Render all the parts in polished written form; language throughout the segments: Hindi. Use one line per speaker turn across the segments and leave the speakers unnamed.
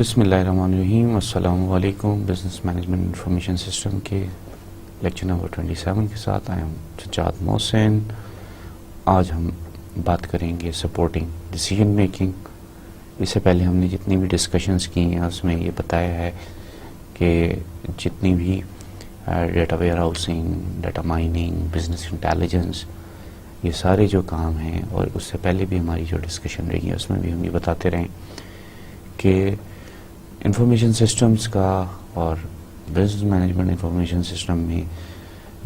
बिस्मिल्लाहिर्रहमानिर्रहीम। अस्सलामु अलैकुम। बिज़नेस मैनेजमेंट इंफॉर्मेशन सिस्टम के लेक्चर नंबर 27 के साथ आया हूँ सज्जाद मोहसिन। आज हम बात करेंगे सपोर्टिंग डिसीजन मेकिंग। इससे पहले हमने जितनी भी डिस्कशंस की हैं उसमें ये बताया है कि जितनी भी data warehousing, data mining, business intelligence, ये सारे जो काम हैं, और उससे पहले भी हमारी जो डिस्कशन रही है उसमें भी हम ये बताते रहें कि इंफॉर्मेशन सिस्टम्स का और बिजनेस मैनेजमेंट इंफॉर्मेशन सिस्टम में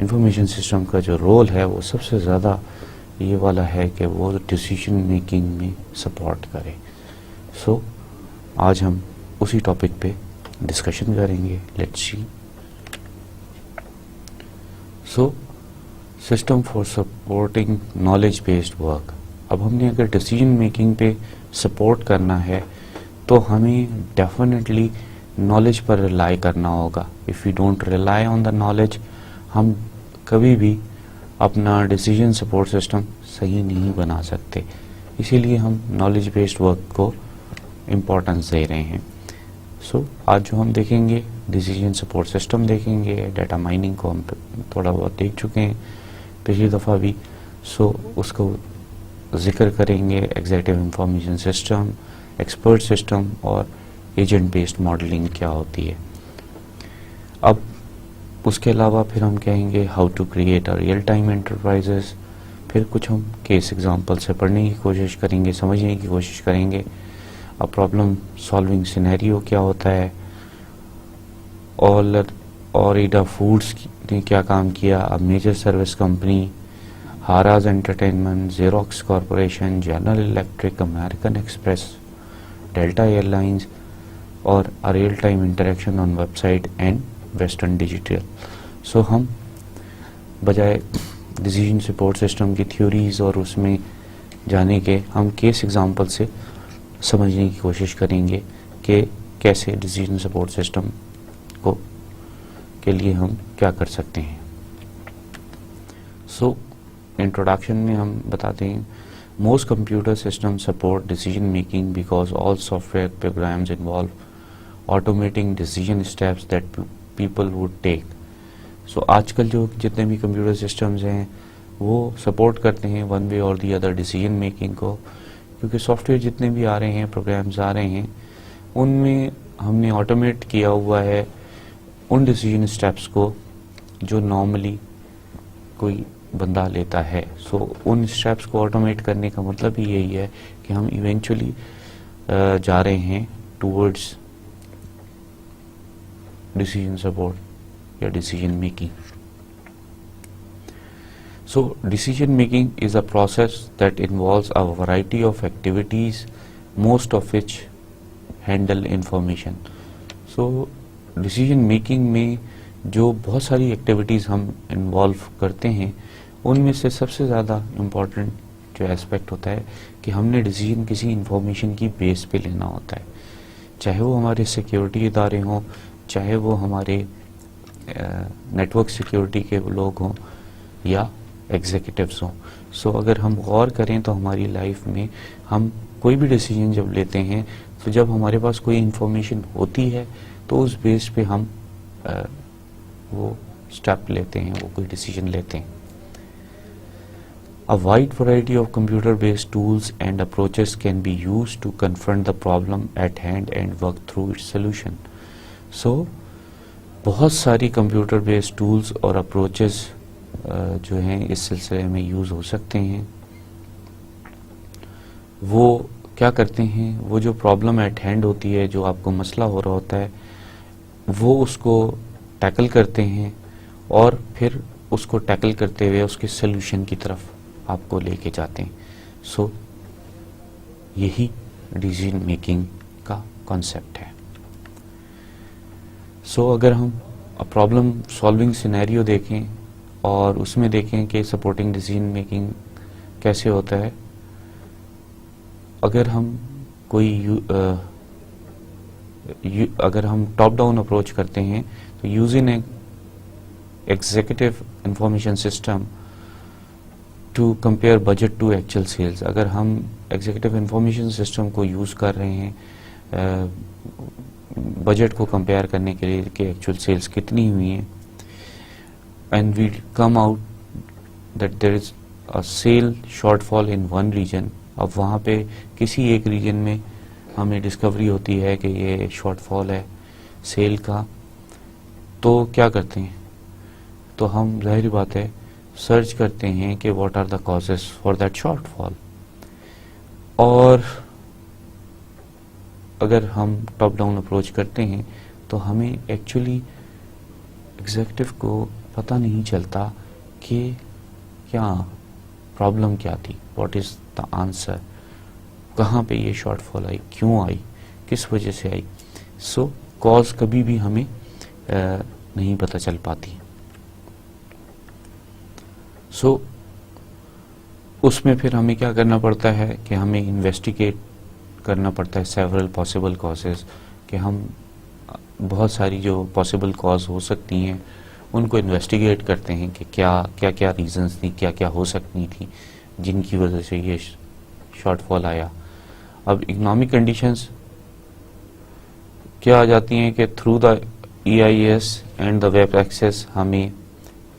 इंफॉर्मेशन सिस्टम का जो रोल है वो सबसे ज़्यादा ये वाला है कि वो डिसीजन मेकिंग में सपोर्ट करे। सो आज हम उसी टॉपिक पे डिस्कशन करेंगे। Let's see. So system for supporting knowledge based work. अब हमने अगर डिसीजन मेकिंग पे सपोर्ट करना है तो हमें डेफिनेटली नॉलेज पर रिलाई करना होगा। If you don't rely on the knowledge, हम कभी भी अपना डिसीजन सपोर्ट सिस्टम सही नहीं बना सकते। इसीलिए हम नॉलेज बेस्ड वर्क को इम्पोर्टेंस दे रहे हैं। सो आज जो हम देखेंगे डिसीजन सपोर्ट सिस्टम देखेंगे। डेटा माइनिंग को हम थोड़ा बहुत देख चुके हैं पिछली दफ़ा भी। सो उसको जिक्र करेंगे। Executive information system, expert system और एजेंट बेस्ड मॉडलिंग क्या होती है। अब उसके अलावा फिर हम कहेंगे how to create a real time enterprises. फिर कुछ हम केस एग्जांपल से पढ़ने की कोशिश करेंगे, समझने की कोशिश करेंगे। अब प्रॉब्लम सॉल्विंग सिनेरियो क्या होता है, और ईडा फूड्स ने क्या काम किया, अब major service company, Harrah's entertainment, Xerox Corporation, General Electric, American Express, Delta Airlines, और a real time interaction on website and Western Digital. So हम बजाय डिसीजन सपोर्ट सिस्टम की थ्योरीज और उसमें जाने के हम केस एग्जांपल से समझने की कोशिश करेंगे कि कैसे डिसीजन सपोर्ट सिस्टम को के लिए हम क्या कर सकते हैं। सो इंट्रोडक्शन में हम बताते हैं most computer systems support decision making because all software programs involve automating decision steps that people would take. So आजकल जो जितने भी कंप्यूटर सिस्टम्स हैं वो सपोर्ट करते हैं वन वे और दी अदर डिसीजन मेकिंग को, क्योंकि सॉफ्टवेयर जितने भी आ रहे हैं, प्रोग्राम्स आ रहे हैं, उनमें हमने ऑटोमेट किया हुआ है उन डिसीजन स्टेप्स को जो नॉर्मली कोई बंदा लेता है। सो उन स्टेप्स को ऑटोमेट करने का मतलब ही यही है कि हम इवेंचुअली जा रहे हैं टूवर्ड्स डिसीजन सपोर्ट या decision making. So decision making is a process that involves a variety of activities, most of which handle information. So decision making में जो बहुत सारी एक्टिविटीज़ हम इन्वॉल्व करते हैं, उनमें से सबसे ज़्यादा इम्पॉर्टेंट जो एस्पेक्ट होता है कि हमने डिसीजन किसी इंफॉर्मेशन की बेस पे लेना होता है, चाहे वो हमारे सिक्योरिटी इदारे हों, चाहे वो हमारे नेटवर्क सिक्योरिटी के लोग हों या एग्जीक्यूटिव्स हों। सो अगर हम गौर करें तो हमारी लाइफ में हम कोई भी डिसीजन जब लेते हैं तो जब हमारे पास कोई इंफॉर्मेशन होती है तो उस बेस पे हम वो स्टेप लेते हैं, वो कोई डिसीजन लेते हैं। A wide variety of computer-based tools and approaches can be used to confront the problem at hand and work through its solution. So, बहुत सारी कंप्यूटर बेस्ड टूल्स और अप्रोचेस जो हैं इस सिलसिले में यूज़ हो सकते हैं। वो क्या करते हैं, वो जो प्रॉब्लम एट हैंड होती है, जो आपको मसला हो रहा होता है, वो उसको टैकल करते हैं और फिर उसको टैकल करते हुए उसके सल्यूशन की तरफ आपको लेके जाते हैं। सो यही डिसीजन मेकिंग का कॉन्सेप्ट है। सो अगर हम प्रॉब्लम सॉल्विंग सिनेरियो देखें और उसमें देखें कि सपोर्टिंग डिसीजन मेकिंग कैसे होता है, अगर हम अगर हम टॉप डाउन अप्रोच करते हैं तो using executive information system to compare budget to actual sales. अगर हम एग्जीक्यूटिव इंफॉर्मेशन सिस्टम को यूज़ कर रहे हैं बजट को कंपेयर करने के लिए कि एक्चुअल सेल्स कितनी हुई हैं, and we come out that there is a sale shortfall in one region. अब वहाँ पे किसी एक रीजन में हमें डिस्कवरी होती है कि ये शॉर्टफॉल है सेल का, तो क्या करते हैं, तो हम जाहिर बात है सर्च करते हैं कि what are the causes for that shortfall. और अगर हम टॉप डाउन अप्रोच करते हैं तो हमें एक्चुअली एग्जीक्यूटिव को पता नहीं चलता कि क्या प्रॉब्लम क्या थी, व्हाट इज द आंसर, कहाँ पे ये शॉर्टफॉल आई, क्यों आई, किस वजह से आई। सो कॉज कभी भी हमें नहीं पता चल पाती। सो उसमें फिर हमें क्या करना पड़ता है कि हमें इन्वेस्टिगेट करना पड़ता है सेवरल पॉसिबल कॉजेज, कि हम बहुत सारी जो पॉसिबल कॉज हो सकती हैं उनको इन्वेस्टिगेट करते हैं कि क्या क्या क्या रीजंस थी, क्या क्या हो सकती थी जिनकी वजह से ये शॉर्टफॉल आया। अब इकोनॉमिक कंडीशंस क्या आ जाती हैं कि through the EIS and the web access हमें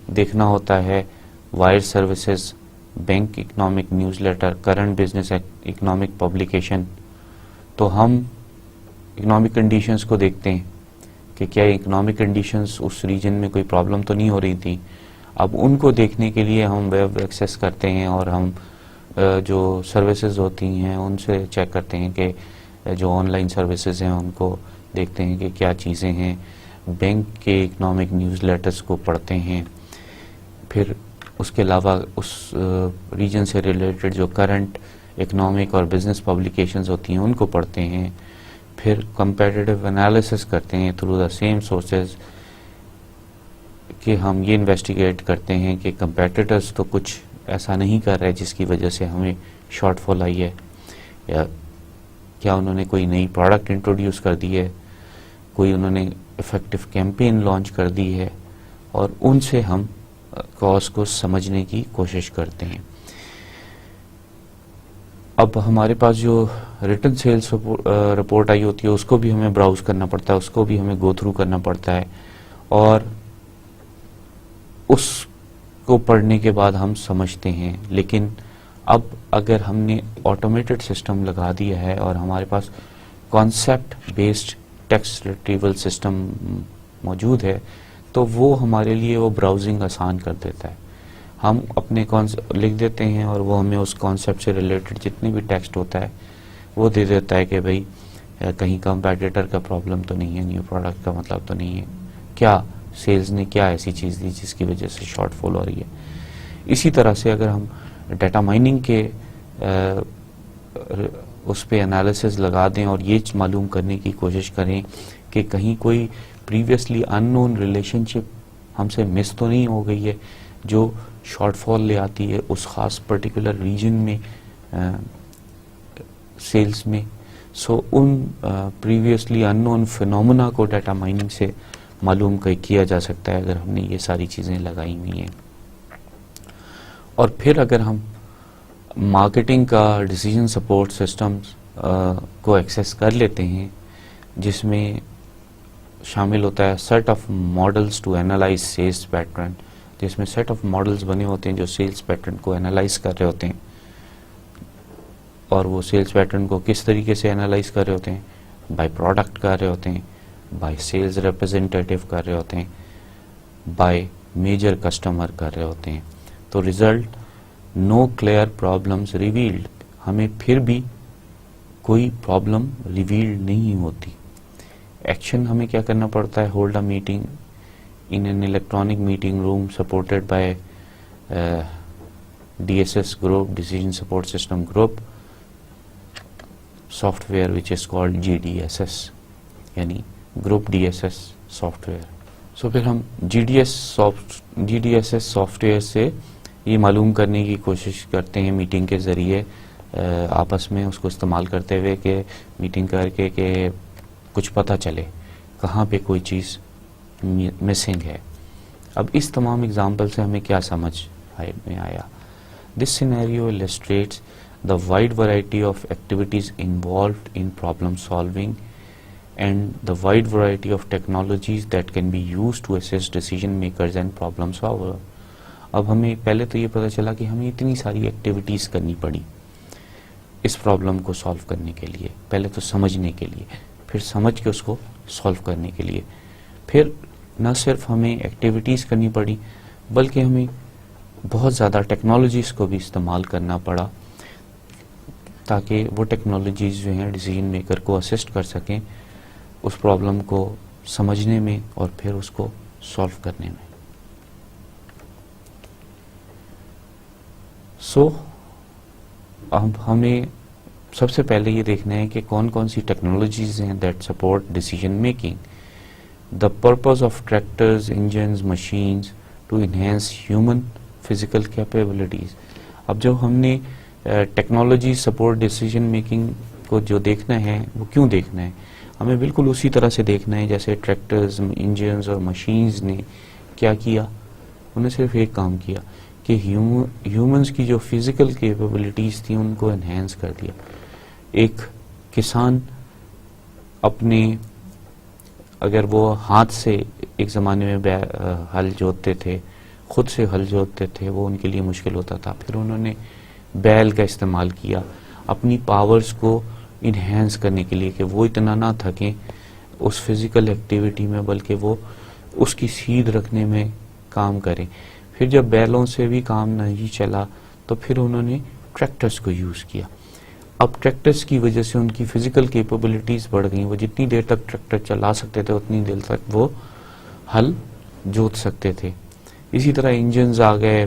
देखना होता है wire services, bank economic newsletter, current business economic publication. तो हम इकोनॉमिक कंडीशंस को देखते हैं कि क्या इकोनॉमिक कंडीशंस उस रीजन में कोई प्रॉब्लम तो नहीं हो रही थी। अब उनको देखने के लिए हम वेब एक्सेस करते हैं और हम जो सर्विसेज होती हैं उनसे चेक करते हैं कि जो ऑनलाइन सर्विसेज हैं उनको देखते हैं कि क्या चीज़ें हैं, बैंक के इकोनॉमिक न्यूज़लेटर्स को पढ़ते हैं, फिर उसके अलावा उस रीजन से रिलेटेड जो करंट इकोनॉमिक और बिजनेस पब्लिकेशंस होती हैं उनको पढ़ते हैं, फिर कंपैरेटिव एनालिसिस करते हैं थ्रू द सेम सोर्सेज, कि हम ये इन्वेस्टिगेट करते हैं कि कंपेटिटर्स तो कुछ ऐसा नहीं कर रहे जिसकी वजह से हमें शॉर्टफॉल आई है, या क्या उन्होंने कोई नई प्रोडक्ट इंट्रोड्यूस कर दी है, कोई उन्होंने इफेक्टिव कैंपेन लॉन्च कर दी है, और उनसे हम कॉज को समझने की कोशिश करते हैं। अब हमारे पास जो रिटन सेल्स रिपोर्ट आई होती है उसको भी हमें ब्राउज करना पड़ता है, उसको भी हमें गो थ्रू करना पड़ता है, और उसको पढ़ने के बाद हम समझते हैं। लेकिन अब अगर हमने ऑटोमेटेड सिस्टम लगा दिया है और हमारे पास concept based text retrieval system मौजूद है, तो वो हमारे लिए वो ब्राउजिंग आसान कर देता है। हम अपने लिख देते हैं और वो हमें उस कॉन्सेप्ट से रिलेटेड जितनी भी टेक्स्ट होता है वो दे देता है कि भाई कहीं कंपेटिटर का प्रॉब्लम तो नहीं है, न्यू प्रोडक्ट का मतलब तो नहीं है, क्या सेल्स ने क्या ऐसी चीज़ दी जिसकी वजह से शॉर्टफॉल हो रही है। इसी तरह से अगर हम डाटा माइनिंग के उस पे एनालिसिस लगा दें और ये मालूम करने की कोशिश करें कि कहीं कोई प्रीवियसली अननोन रिलेशनशिप हमसे मिस तो नहीं हो गई है जो शॉर्टफॉल ले आती है उस खास पर्टिकुलर रीजन में सेल्स में। सो उन प्रीवियसली अननोन फिनोमेना को डाटा माइनिंग से मालूम किया जा सकता है अगर हमने ये सारी चीज़ें लगाई हुई हैं। और फिर अगर हम मार्केटिंग का डिसीजन सपोर्ट सिस्टम्स को एक्सेस कर लेते हैं, जिसमें शामिल होता है set of models to analyse sales pattern, जिसमें सेट ऑफ मॉडल्स बने होते हैं जो सेल्स पैटर्न को एनालाइज कर रहे होते हैं, और वो सेल्स पैटर्न को किस तरीके से एनालाइज कर रहे होते हैं, बाय प्रोडक्ट कर रहे होते हैं, बाय सेल्स रिप्रेजेंटेटिव कर रहे होते हैं, बाय मेजर कस्टमर कर रहे होते हैं। तो result no clear problems revealed, हमें फिर भी कोई प्रॉब्लम रिवील्ड नहीं होती। एक्शन हमें क्या करना पड़ता है, hold a meeting in an electronic meeting room supported by DSS group, decision support system group software which is called GDSS, यानी ग्रुप DSS सॉफ्टवेयर। सो फिर हम GDSS सॉफ्टवेयर से ये मालूम करने की कोशिश करते हैं मीटिंग के ज़रिए आपस में उसको इस्तेमाल करते हुए कि मीटिंग करके कि कुछ पता चले कहाँ पे कोई चीज़ मिसिंग है। अब इस तमाम एग्जाम्पल से हमें क्या समझ में आया, this scenario illustrates the wide variety of activities involved in problem solving and the wide variety of technologies that can be used to assist decision makers and problem solver. अब हमें पहले तो ये पता चला कि हमें इतनी सारी एक्टिविटीज़ करनी पड़ी इस प्रॉब्लम को सॉल्व करने के लिए, पहले तो समझने के लिए, फिर समझ के उसको सॉल्व करने के लिए, फिर न सिर्फ हमें एक्टिविटीज़ करनी पड़ी बल्कि हमें बहुत ज़्यादा टेक्नोलॉजीज़ को भी इस्तेमाल करना पड़ा ताकि वो टेक्नोलॉजीज़ जो हैं डिसीजन मेकर को असिस्ट कर सकें उस प्रॉब्लम को समझने में और फिर उसको सॉल्व करने में. अब हमें सबसे पहले ये देखना है कि कौन कौन सी टेक्नोलॉजीज़ हैं that support decision making. The purpose of tractors, engines, machines to enhance human physical capabilities. अब जब हमने टेक्नोलॉजी सपोर्ट डिसीजन मेकिंग को जो देखना है वो क्यों देखना है, हमें बिल्कुल उसी तरह से देखना है जैसे ट्रैक्टर्स, इंजन्स और मशीन्स ने क्या किया. उन्होंने सिर्फ एक काम किया कि ह्यूमंस की जो फिजिकल कैपेबिलिटीज़ थी उनको एनहेंस कर दिया. एक किसान अपने, अगर वो हाथ से एक ज़माने में हल जोतते थे, खुद से हल जोतते थे, वो उनके लिए मुश्किल होता था. फिर उन्होंने बैल का इस्तेमाल किया अपनी पावर्स को इन्हेंस करने के लिए कि वो इतना ना थकें उस फिज़िकल एक्टिविटी में बल्कि वो उसकी सीध रखने में काम करें. फिर जब बैलों से भी काम नहीं चला तो फिर उन्होंने ट्रैक्टर्स को यूज़ किया. अब ट्रैक्टर्स की वजह से उनकी फ़िज़िकल कैपेबिलिटीज़ बढ़ गई. वो जितनी देर तक ट्रैक्टर चला सकते थे उतनी देर तक वो हल जोत सकते थे. इसी तरह इंजन्स आ गए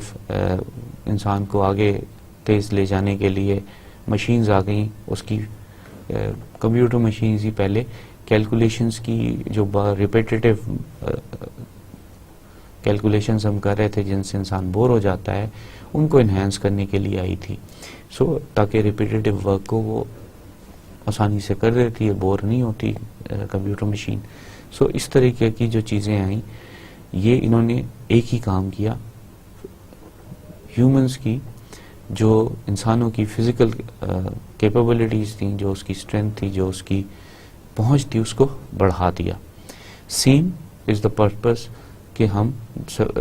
इंसान को आगे तेज़ ले जाने के लिए. मशीन्स आ गई, उसकी कंप्यूटर मशीन्स ही पहले कैलकुलेशंस की जो रिपीटेटिव कैलकुलेशंस हम कर रहे थे जिनसे इंसान बोर हो जाता है उनको इन्हेंस करने के लिए आई थी. ताकि रिपीटेटिव वर्क को वो आसानी से कर देती है, बोर नहीं होती कंप्यूटर मशीन. इस तरीके की जो चीज़ें आई ये इन्होंने एक ही काम किया, ह्यूमंस की जो इंसानों की फिज़िकल कैपेबिलिटीज़ थी, जो उसकी स्ट्रेंथ थी, जो उसकी पहुंच थी, उसको बढ़ा दिया. सेम इज़ द पर्पस कि हम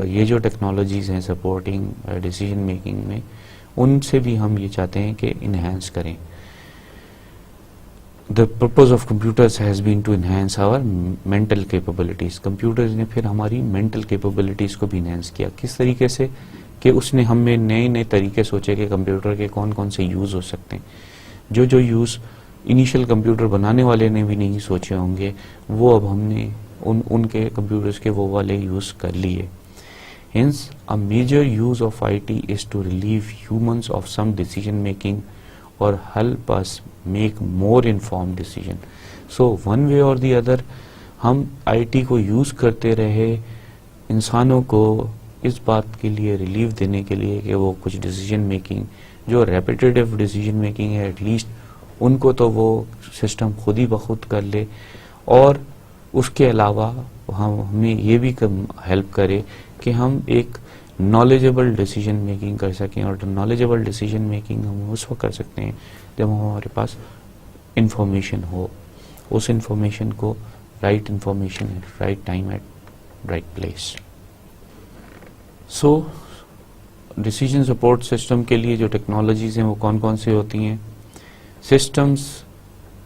ये जो टेक्नोलॉजीज़ हैं सपोर्टिंग डिसीजन मेकिंग में, उनसे भी हम ये चाहते हैं कि इन्हेंस करें. The purpose of computers has been to enhance our mental capabilities. Computers ने फिर हमारी मेंटल कैपेबिलिटीज़ को भी इन्हेंस किया. किस तरीके से कि उसने हमें नए नए तरीके सोचे कि कंप्यूटर के कौन कौन से यूज़ हो सकते हैं. जो यूज़ इनिशियल कंप्यूटर बनाने वाले ने भी नहीं सोचे होंगे वो अब हमने उनके कंप्यूटर्स के वो वाले यूज़ कर लिए. Hence, a major use of IT is to relieve humans of some decision making or help us make more informed decision. So one way or the other हम IT को यूज़ करते रहे इंसानों को इस बात के लिए रिलीफ देने के लिए कि वो कुछ डिसीजन मेकिंग जो रेपिटेटिव डिसीजन मेकिंग है एटलीस्ट उनको तो वो सिस्टम खुद ही बखुद कर ले, और उसके अलावा हमें ये भी हेल्प करे कि हम एक नॉलेजेबल डिसीजन मेकिंग कर सकें. और नॉलेजेबल डिसीजन मेकिंग हम उस वक्त कर सकते हैं जब हमारे पास इंफॉर्मेशन हो, उस इंफॉर्मेशन को right information at right time at right place. Decision support system के लिए जो टेक्नोलॉजीज़ हैं वो कौन कौन सी होती हैं. सिस्टम्स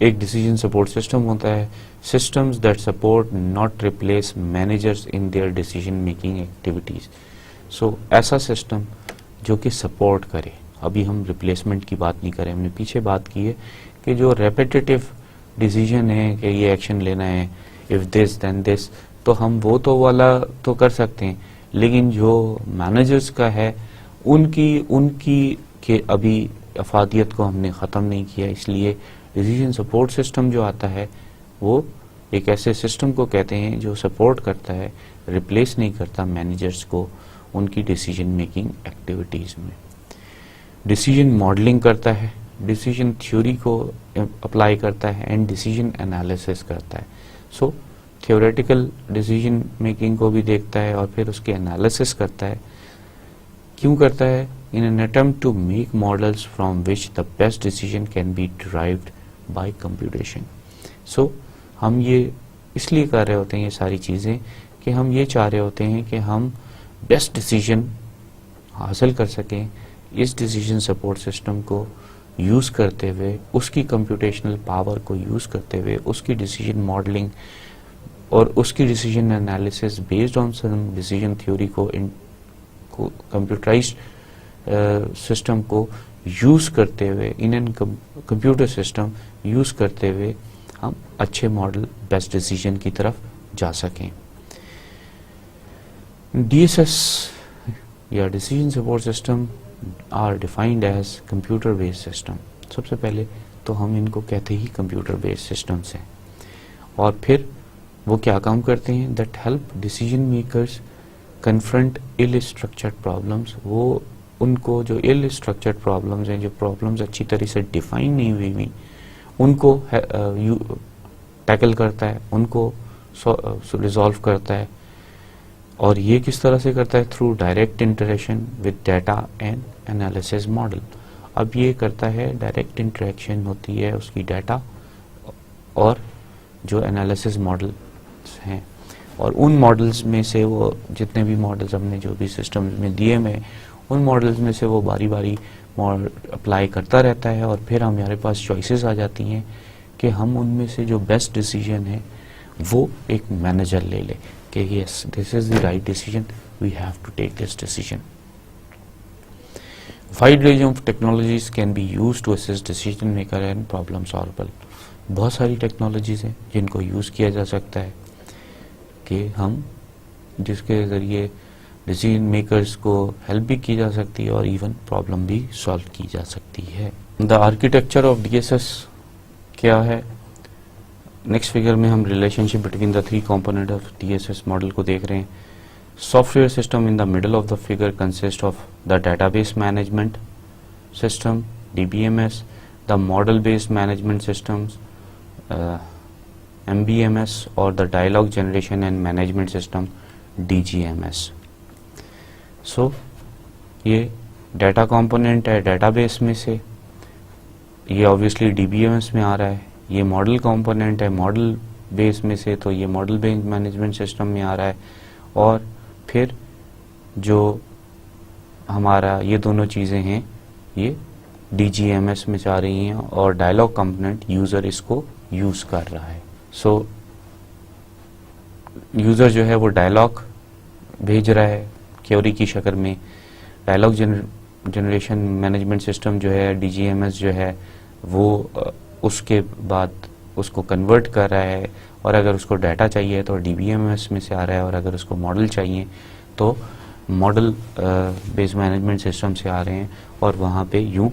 एक डिसीजन सपोर्ट सिस्टम होता है. Systems that support not replace managers in their decision making activities. ऐसा सिस्टम जो कि सपोर्ट करे. अभी हम रिप्लेसमेंट की बात नहीं करें, हमने पीछे बात की है कि जो रेपिटेटिव डिसीजन है कि ये एक्शन लेना है, इफ़ दिस देन दिस, तो हम वो तो वाला तो कर सकते हैं, लेकिन जो मैनेजर्स का है उनकी के अभी अफादियत को हमने ख़त्म नहीं किया. इसलिए डिसीजन सपोर्ट सिस्टम जो आता है वो एक ऐसे सिस्टम को कहते हैं जो सपोर्ट करता है, रिप्लेस नहीं करता मैनेजर्स को उनकी डिसीजन मेकिंग एक्टिविटीज़ में. डिसीजन मॉडलिंग करता है, डिसीजन थ्योरी को अप्लाई करता है एंड डिसीजन एनालिसिस करता है. थ्योरेटिकल डिसीजन मेकिंग को भी देखता है और फिर उसके एनालिसिस करता है. क्यों करता है? In an attempt to make models from which the best decision can be derived by computation. हम ये इसलिए कर रहे होते हैं ये सारी चीज़ें कि हम ये चाह रहे होते हैं कि हम बेस्ट डिसीजन हासिल कर सकें इस डिसीजन सपोर्ट सिस्टम को यूज़ करते हुए, उसकी कंप्यूटेशनल पावर को यूज़ करते हुए, उसकी डिसीजन मॉडलिंग और उसकी decision analysis based on some decision theory को कंप्यूटराइज्ड सिस्टम को यूज़ करते हुए, in an computer system use करते हुए हम अच्छे मॉडल बेस्ट डिसीजन की तरफ जा सकें। DSS या decision support system are defined as computer based system. सबसे पहले तो हम इनको कहते ही कंप्यूटर बेस्ड सिस्टम्स हैं, और फिर वो क्या काम करते हैं, that help decision makers confront ill structured problems. वो उनको जो इल स्ट्रक्चर्ड प्रॉब्लम्स हैं, जो प्रॉब्लम्स अच्छी तरह से डिफाइन नहीं हुई हुई, उनको टैकल करता है, उनको रिजॉल्व करता है। और ये किस तरह से करता है, through direct interaction with data and analysis model. अब ये करता है, डायरेक्ट इंटरेक्शन होती है उसकी डाटा और जो एनालिसिस मॉडल्स हैं, और उन मॉडल्स में से वो जितने भी मॉडल्स हमने जो भी सिस्टम में दिए में, उन मॉडल्स में से वो बारी बारी अप्लाई करता रहता है, और फिर हमारे पास चॉइसेस आ जाती हैं कि हम उनमें से जो बेस्ट डिसीजन है वो एक मैनेजर ले ले कि yes this is the right decision, we have to take this decision. Wide range of technologies can be used to assist decision maker and problem solver. बहुत सारी टेक्नोलॉजीज हैं जिनको यूज़ किया जा सकता है कि हम जिसके ज़रिए डिसीजन मेकर्स को हेल्प भी की जा सकती है और इवन प्रॉब्लम भी सॉल्व की जा सकती है। द आर्किटेक्चर ऑफ DSS क्या है, नेक्स्ट फिगर में हम relationship between the 3 component of DSS model को देख रहे हैं। Software system in the middle of the figure consist of the database management system DBMS, the model based management systems MBMS और the dialogue generation and management system DGMS। So ये डाटा कंपोनेंट है डेटाबेस में से, ये ऑब्वियसली DBMS में आ रहा है। ये मॉडल कंपोनेंट है मॉडल बेस में से, तो ये मॉडल बेस्ड मैनेजमेंट सिस्टम में आ रहा है। और फिर जो हमारा ये दोनों चीज़ें हैं ये DGMS में जा रही हैं, और डायलॉग कंपोनेंट यूज़र इसको यूज़ कर रहा है। सो यूज़र जो है वो डायलॉग भेज रहा है क्वेरी की शक्ल में, डायलॉग जनरेशन मैनेजमेंट सिस्टम जो है DGMS जो है वो उसके बाद उसको कन्वर्ट कर रहा है, और अगर उसको डाटा चाहिए तो DBMS में से आ रहा है, और अगर उसको मॉडल चाहिए तो मॉडल बेस्ड मैनेजमेंट सिस्टम से आ रहे हैं, और वहाँ पे यूँ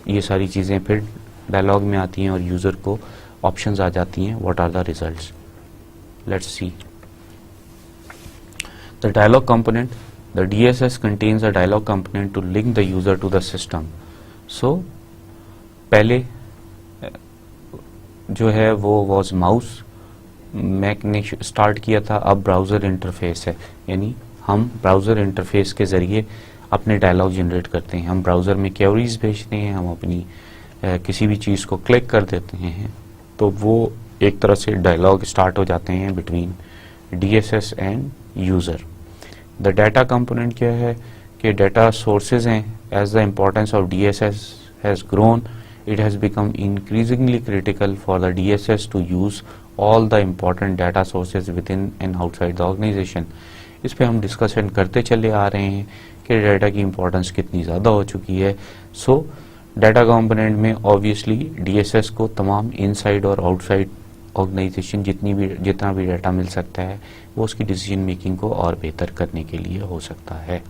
ये सारी चीज़ें फिर डायलॉग में आती हैं और यूज़र को ऑप्शंस आ जाती हैं, what are the results. Let's see the dialogue component. The DSS contains a dialog component to link the user to the system. So पहले जो है वो was mouse, मैक ने स्टार्ट किया था, अब ब्राउज़र इंटरफेस है, यानी हम ब्राउज़र इंटरफेस के ज़रिए अपने डायलॉग जनरेट करते हैं। हम ब्राउज़र में क्वेरीज भेजते हैं, हम अपनी किसी भी चीज़ को क्लिक कर देते हैं, तो वो एक तरह से डायलॉग स्टार्ट हो जाते हैं between DSS and user. The data component क्या है कि डाटा सोर्सेज हैं। As the importance of DSS has grown, it has become increasingly critical for the DSS to use all the important data sources within and outside the organization. इस पे हम डिस्कशन करते चले आ रहे हैं कि डाटा की इम्पोर्टेंस कितनी ज़्यादा हो चुकी है। सो डाटा कंपोनेंट में ऑब्वियसली DSS को तमाम इनसाइड और आउटसाइड ऑर्गेनाइजेशन जितना भी डाटा मिल सकता है वो उसकी डिसीजन मेकिंग को और बेहतर करने के लिए हो सकता है।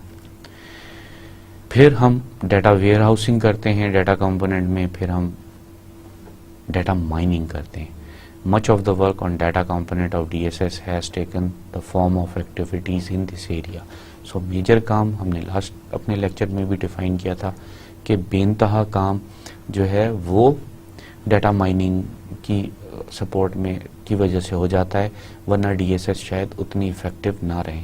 फिर हम डाटा वेयर हाउसिंग करते हैं डाटा कंपोनेंट में, फिर हम डाटा माइनिंग करते हैं। Much of the work on data component of DSS has taken the form of activities in this area. So major काम हमने लास्ट अपने लेक्चर में भी डिफाइन किया था कि बेनतहा काम जो है वो डाटा माइनिंग की सपोर्ट में की वजह से हो जाता है, वरना DSS शायद उतनी इफेक्टिव ना रहे।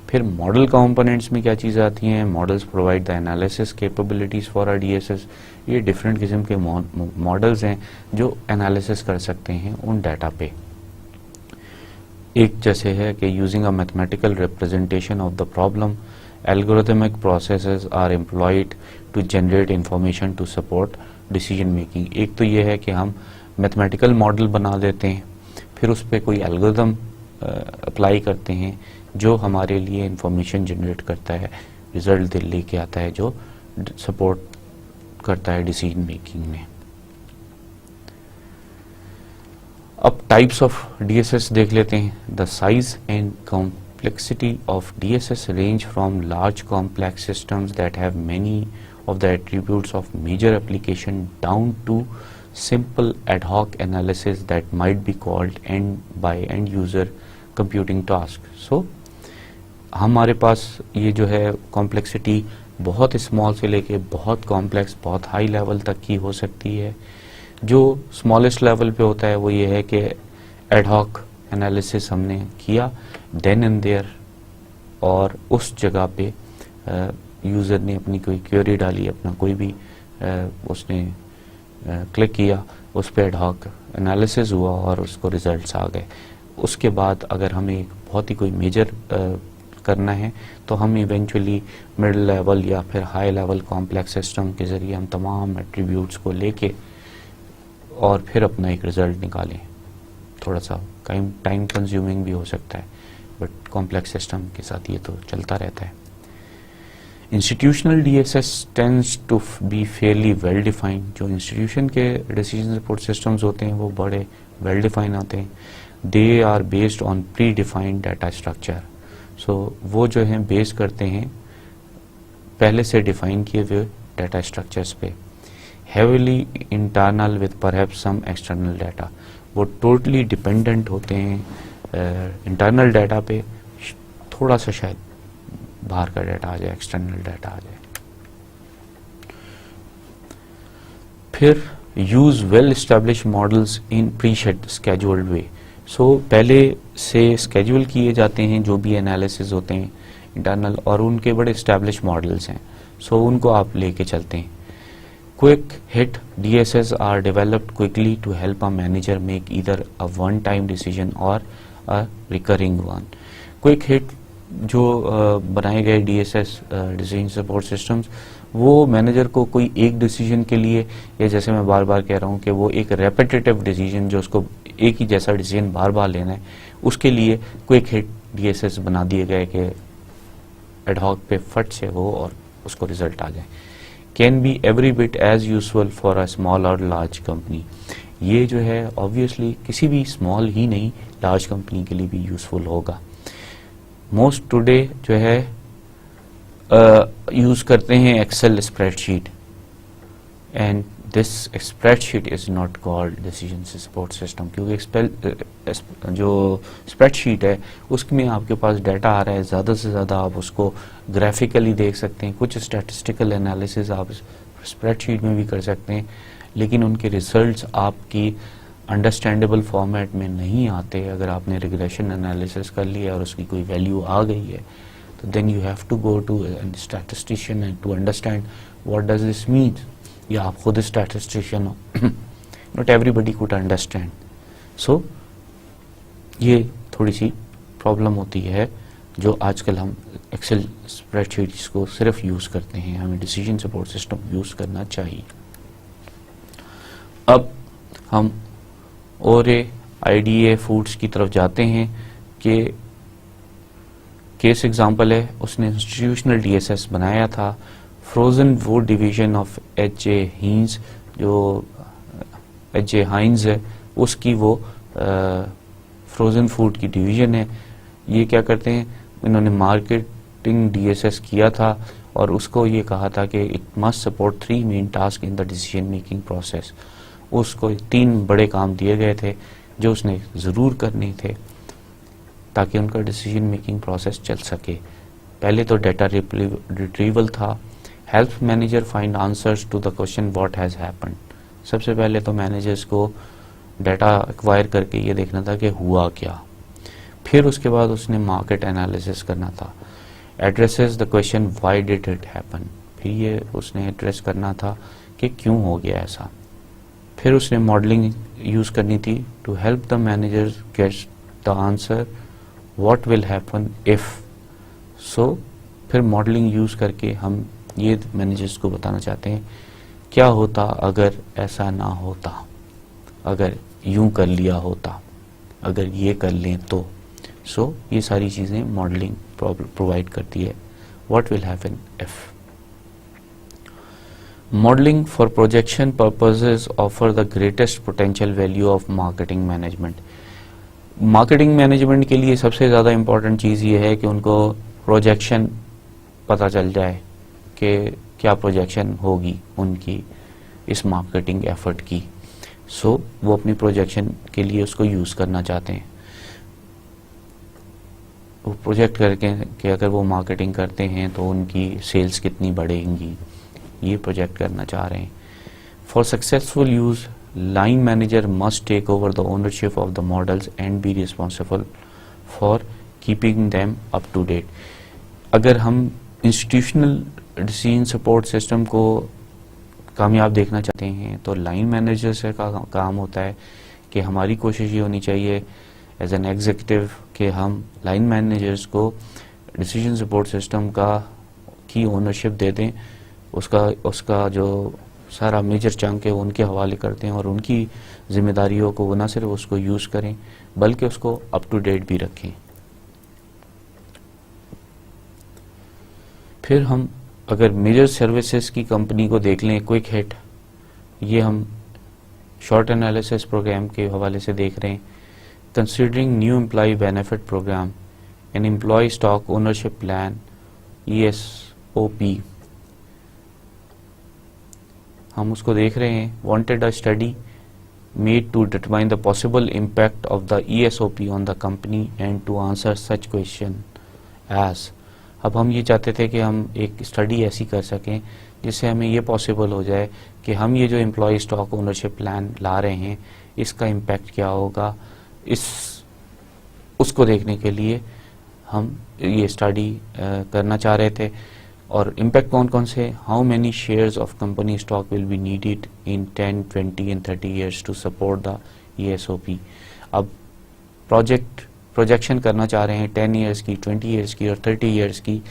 फिर मॉडल कंपोनेंट्स में क्या चीज़ें आती हैं, models provide the analysis capabilities for a DSS। ये डिफरेंट किस्म के मॉडल्स हैं जो एनालिसिस कर सकते हैं उन डाटा पे। एक जैसे है कि using a mathematical representation of the problem, algorithmic processes are employed to generate information to support decision making. एक तो ये है कि हम मैथमेटिकल मॉडल बना देते हैं, फिर उस पर कोई एल्गोरिथम अप्लाई करते हैं जो हमारे लिए इंफॉर्मेशन जनरेट करता है, रिजल्ट लेके आता है जो सपोर्ट करता है डिसीजन मेकिंग में। अब टाइप्स ऑफ डीएसएस देख लेते हैं। The size and complexity of DSS range from large complex systems that have many of the attributes of major application down to simple ad hoc analysis that might be called by end user computing task। So हमारे पास ये जो है कॉम्प्लेक्सिटी बहुत स्मॉल से लेके बहुत कॉम्प्लेक्स, बहुत हाई लेवल तक की हो सकती है। जो स्मॉलेस्ट लेवल पे होता है वो ये है कि एड हॉक एनालिसिस हमने किया देन एंड देयर, और उस जगह पे यूज़र ने अपनी कोई क्वेरी डाली, अपना कोई भी उसने क्लिक किया, उस पर एड हॉक एनालिसिस हुआ और उसको रिजल्ट्स आ गए। उसके बाद अगर हमें एक बहुत ही कोई मेजर करना है तो हम इवेंचुअली मिडिल लेवल या फिर हाई लेवल कॉम्प्लेक्स सिस्टम के ज़रिए हम तमाम एट्रीब्यूट्स को लेके और फिर अपना एक रिज़ल्ट निकालें। थोड़ा सा टाइम कंज्यूमिंग भी हो सकता है, बट कॉम्प्लेक्स सिस्टम के साथ ये तो चलता रहता है। Institutional DSS tends to be fairly well defined. जो इंस्टीट्यूशन के डिसीजन सपोर्ट सिस्टम्स होते हैं वो बड़े वेल डिफाइन आते हैं। They are based on pre defined data structure. So वो जो हैं बेस करते हैं पहले से डिफाइन किए हुए डाटा स्ट्रक्चर्स पे। Heavily internal with perhaps some external data. वो टोटली डिपेंडेंट होते हैं इंटरनल डाटा पे, थोड़ा सा शायद बाहर का डाटा आ जाए, एक्सटर्नल डाटा आ जाए। फिर use well establish models in pre scheduled way. So पहले से स्केड्यूल किए जाते हैं जो भी एनालिसिस होते हैं इंटरनल, और उनके बड़े एस्टेब्लिश मॉडल्स हैं, सो उनको आप लेके चलते हैं। Quick hit DSS are developed quickly to help a manager make either a one time decision or a recurring one. Quick hit जो बनाए गए डीएसएस डिसीजन सपोर्ट सिस्टम्स, वो मैनेजर को कोई एक डिसीजन के लिए, या जैसे मैं बार बार कह रहा हूँ कि वो एक रेपिटेटिव डिसीजन जो उसको एक ही जैसा डिसीजन बार बार लेना है, उसके लिए क्विक हिट डीएसएस बना दिए गए कि एड हॉक पे फट से हो और उसको रिजल्ट आ जाए। Can be every bit as useful for a small और लार्ज कंपनी। ये जो है ऑब्वियसली किसी भी स्मॉल ही नहीं, लार्ज कंपनी के लिए भी यूजफुल होगा। मोस्ट टुडे जो है यूज करते हैं Excel spreadsheet, and this spreadsheet is not called decision support system, क्योंकि जो स्प्रेडशीट है उसमें आपके पास डाटा आ रहा है, ज़्यादा से ज़्यादा आप उसको ग्राफिकली देख सकते हैं, कुछ स्टैटिस्टिकल एनालिसिस आप स्प्रेडशीट में भी कर सकते हैं, लेकिन उनके रिजल्ट्स आपकी अंडरस्टैंडेबल फॉर्मेट में नहीं आते। अगर आपने रिग्रेशन एनालिसिस कर लिया और उसकी कोई वैल्यू आ गई है तो then you have to go to statistician and to understand what does this mean, या आप खुद स्टैटिस्टिशियन हो, not everybody could understand. So ये थोड़ी सी प्रॉब्लम होती है जो आजकल हम एक्सेल स्प्रेडशीट्स को सिर्फ यूज़ करते हैं, हमें डिसीजन सपोर्ट सिस्टम यूज़ करना चाहिए। अब हम और आईडीए फूड्स की तरफ जाते हैं कि केस एग्जांपल है, उसने इंस्टीट्यूशनल डीएसएस बनाया था। Frozen food division of H A. Heinz, जो एच.ए. हाइंस है उसकी वो फ्रोजन फूड की डिवीजन है। ये क्या करते हैं, इन्होंने मार्केटिंग डीएसएस किया था और उसको ये कहा था कि it must support 3 main task in the decision making process. उसको 3 बड़े काम दिए गए थे जो उसने ज़रूर करने थे ताकि उनका डिसीजन मेकिंग प्रोसेस चल सके। पहले तो डाटा रिट्रीवल था, help manager find answers to the question what has happened. सबसे पहले तो मैनेजर्स को डाटा एक्वायर करके ये देखना था कि हुआ क्या। फिर उसके बाद उसने मार्केट एनालिसिस करना था, addresses the question why did it happen. फिर ये उसने एड्रेस करना था कि क्यों हो गया ऐसा। फिर उसने मॉडलिंग यूज़ करनी थी to help the manager get the answer what will happen if. So फिर मॉडलिंग यूज करके हम ये मैनेजर्स को बताना चाहते हैं क्या होता अगर ऐसा ना होता, अगर यूं कर लिया होता, अगर ये कर लें तो। सो ये सारी चीजें मॉडलिंग प्रोवाइड करती है, what will happen if. Modelling for projection purposes offer the greatest potential value of marketing management. Marketing management के लिए सबसे ज़्यादा इम्पॉर्टेंट चीज़ ये है कि उनको प्रोजेक्शन पता चल जाए कि क्या प्रोजेक्शन होगी उनकी इस मार्केटिंग एफर्ट की। सो वो अपनी प्रोजेक्शन के लिए उसको यूज़ करना चाहते हैं। वो प्रोजेक्ट करके कि अगर वो मार्केटिंग करते हैं तो उनकी सेल्स कितनी बढ़ेंगी, ये प्रोजेक्ट करना चाह रहे हैं। For successful use line manager must take over the ownership of the models and be responsible for keeping them up to date। अगर हम इंस्टीट्यूशनल डिसीजन सपोर्ट सिस्टम को कामयाब देखना चाहते हैं तो लाइन मैनेजर से का काम होता है कि हमारी कोशिश ये होनी चाहिए एज एन एग्जीक्यूटिव कि हम लाइन मैनेजर्स को डिसीजन सपोर्ट सिस्टम का की ओनरशिप दे दें, उसका जो सारा मेजर चंक है उनके हवाले करते हैं और उनकी जिम्मेदारियों को वो न सिर्फ उसको यूज़ करें बल्कि उसको अप टू डेट भी रखें। फिर हम अगर मेजर सर्विसेज की कंपनी को देख लें, क्विक हिट, ये हम शॉर्ट एनालिसिस प्रोग्राम के हवाले से देख रहे हैं। Considering new employee benefit program and employee stock ownership plan ESOP, हम उसको देख रहे हैं। Wanted a study made to determine the possible impact of the ESOP on the company and to answer such question as. अब हम ये चाहते थे कि हम एक स्टडी ऐसी कर सकें जिससे हमें ये पॉसिबल हो जाए कि हम ये जो एम्प्लॉय स्टॉक ओनरशिप प्लान ला रहे हैं इसका इम्पैक्ट क्या होगा, उसको देखने के लिए हम ये स्टडी करना चाह रहे थे। और इम्पैक्ट कौन कौन से, how many shares of company stock will be needed in 10, 20 and 30 years to support the ESOP। अब प्रोजेक्शन करना चाह रहे हैं 10 ईयर्स की, 20 ईयर्स की और 30 ईयर्स की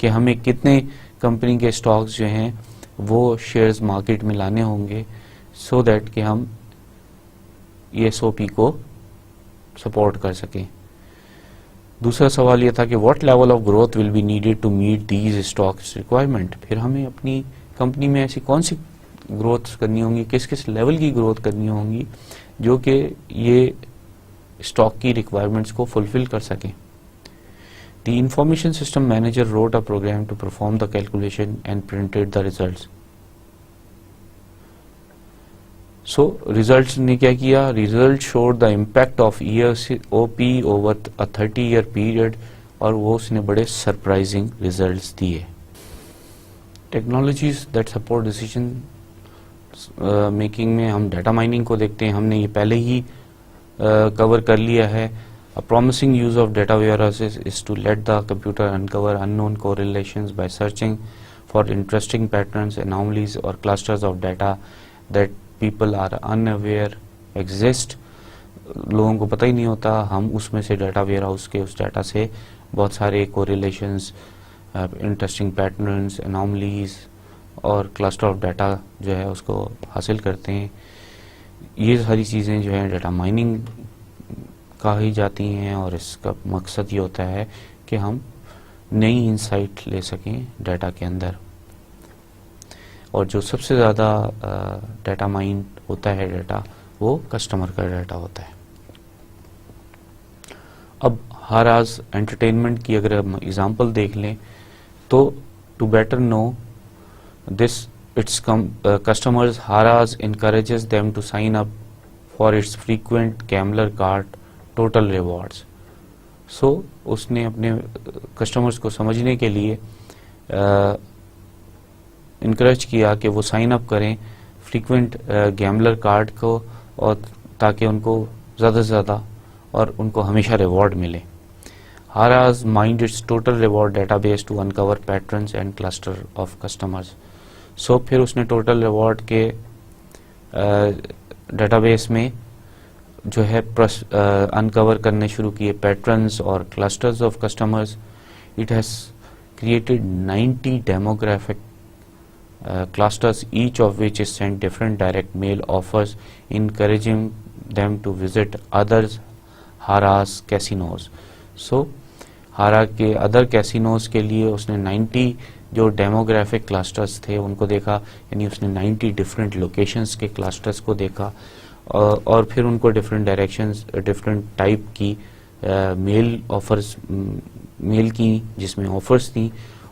कि हमें कितने कंपनी के स्टॉक्स जो हैं वो शेयर्स मार्केट में लाने होंगे सो दैट कि हम ESOP को सपोर्ट कर सकें। दूसरा सवाल ये था कि what level of growth will be needed to meet these stocks requirement. फिर हमें अपनी कंपनी में ऐसी कौन सी ग्रोथ करनी होंगी, किस किस लेवल की ग्रोथ करनी होंगी जो कि ये स्टॉक की रिक्वायरमेंट्स को फुलफिल कर सकें। The information system manager wrote a program to perform the calculation and printed the results. So results ने क्या किया, result showed the impact of ESOP over a 30-year period, और वो उसने बड़े सरप्राइजिंग रिजल्ट्स दिए। Technologies that support decision making में हम डाटा माइनिंग को देखते हैं, हमने ये पहले ही कवर कर लिया है। A promising use of data warehouses is to let the computer uncover unknown correlations by searching for interesting patterns, anomalies और clusters of data that people are unaware exist. लोगों को पता ही नहीं होता, हम उसमें से डाटा वेयर हाउस के उस डाटा से बहुत सारे कोरिलेशंस, इंटरेस्टिंग पैटर्न्स, एनोमलीज और क्लस्टर ऑफ डाटा जो है उसको हासिल करते हैं। ये सारी चीज़ें जो है डाटा माइनिंग का ही जाती हैं और इसका मकसद ये होता है कि हम नई इंसाइट ले सकें डाटा के अंदर। और जो सबसे ज़्यादा डाटा माइन होता है डाटा, वो कस्टमर का डाटा होता है। अब हर आज एंटरटेनमेंट की अगर हम एग्जांपल देख लें तो to better know this its customers, Harrah's encourages them to sign up for its frequent gambler card total rewards। सो उसने अपने कस्टमर्स को समझने के लिए इनकरेज किया कि वो साइन अप करें फ्रीक्वेंट गैम्बलर कार्ड को, और ताकि उनको ज़्यादा से ज़्यादा और उनको हमेशा रिवॉर्ड मिले। Harrah's mined its total reward database to uncover patterns and cluster of customers। सो फिर उसने टोटल रिवॉर्ड के डेटाबेस में जो है अनकवर करने शुरू किए पैटर्न्स और clusters of customers. It has created 90 demographic clusters, each of which is sent different direct mail offers encouraging them to visit others Hara's casinos. So हारा के अदर कैसीनोज के लिए उसने 90 जो डेमोग्राफिक क्लस्टर्स थे उनको देखा, यानी उसने 90 डिफरेंट लोकेशंस के क्लस्टर्स को देखा और फिर उनको डिफरेंट डायरेक्शंस डिफरेंट टाइप की मेल ऑफर्स मेल की जिसमें ऑफर्स थी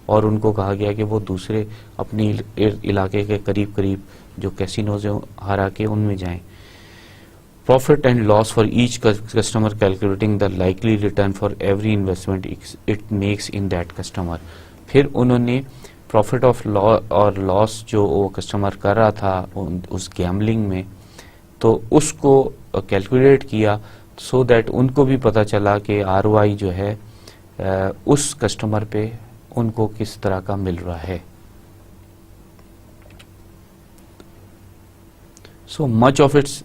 और उनको कहा गया कि वो दूसरे अपनी इलाके के करीब करीब जो कैसीनोज हैं हारा के उनमें जाएं. Profit and loss for each customer, calculating the likely return for every investment it makes in that customer. फिर उन्होंने प्रॉफिट ऑफ और लॉस जो वो कस्टमर कर रहा था उस गैम्बलिंग में, तो उसको कैलकुलेट किया सो दैट उनको भी पता चला कि ROI जो है उस कस्टमर पे उनको किस तरह का मिल रहा है. So much of its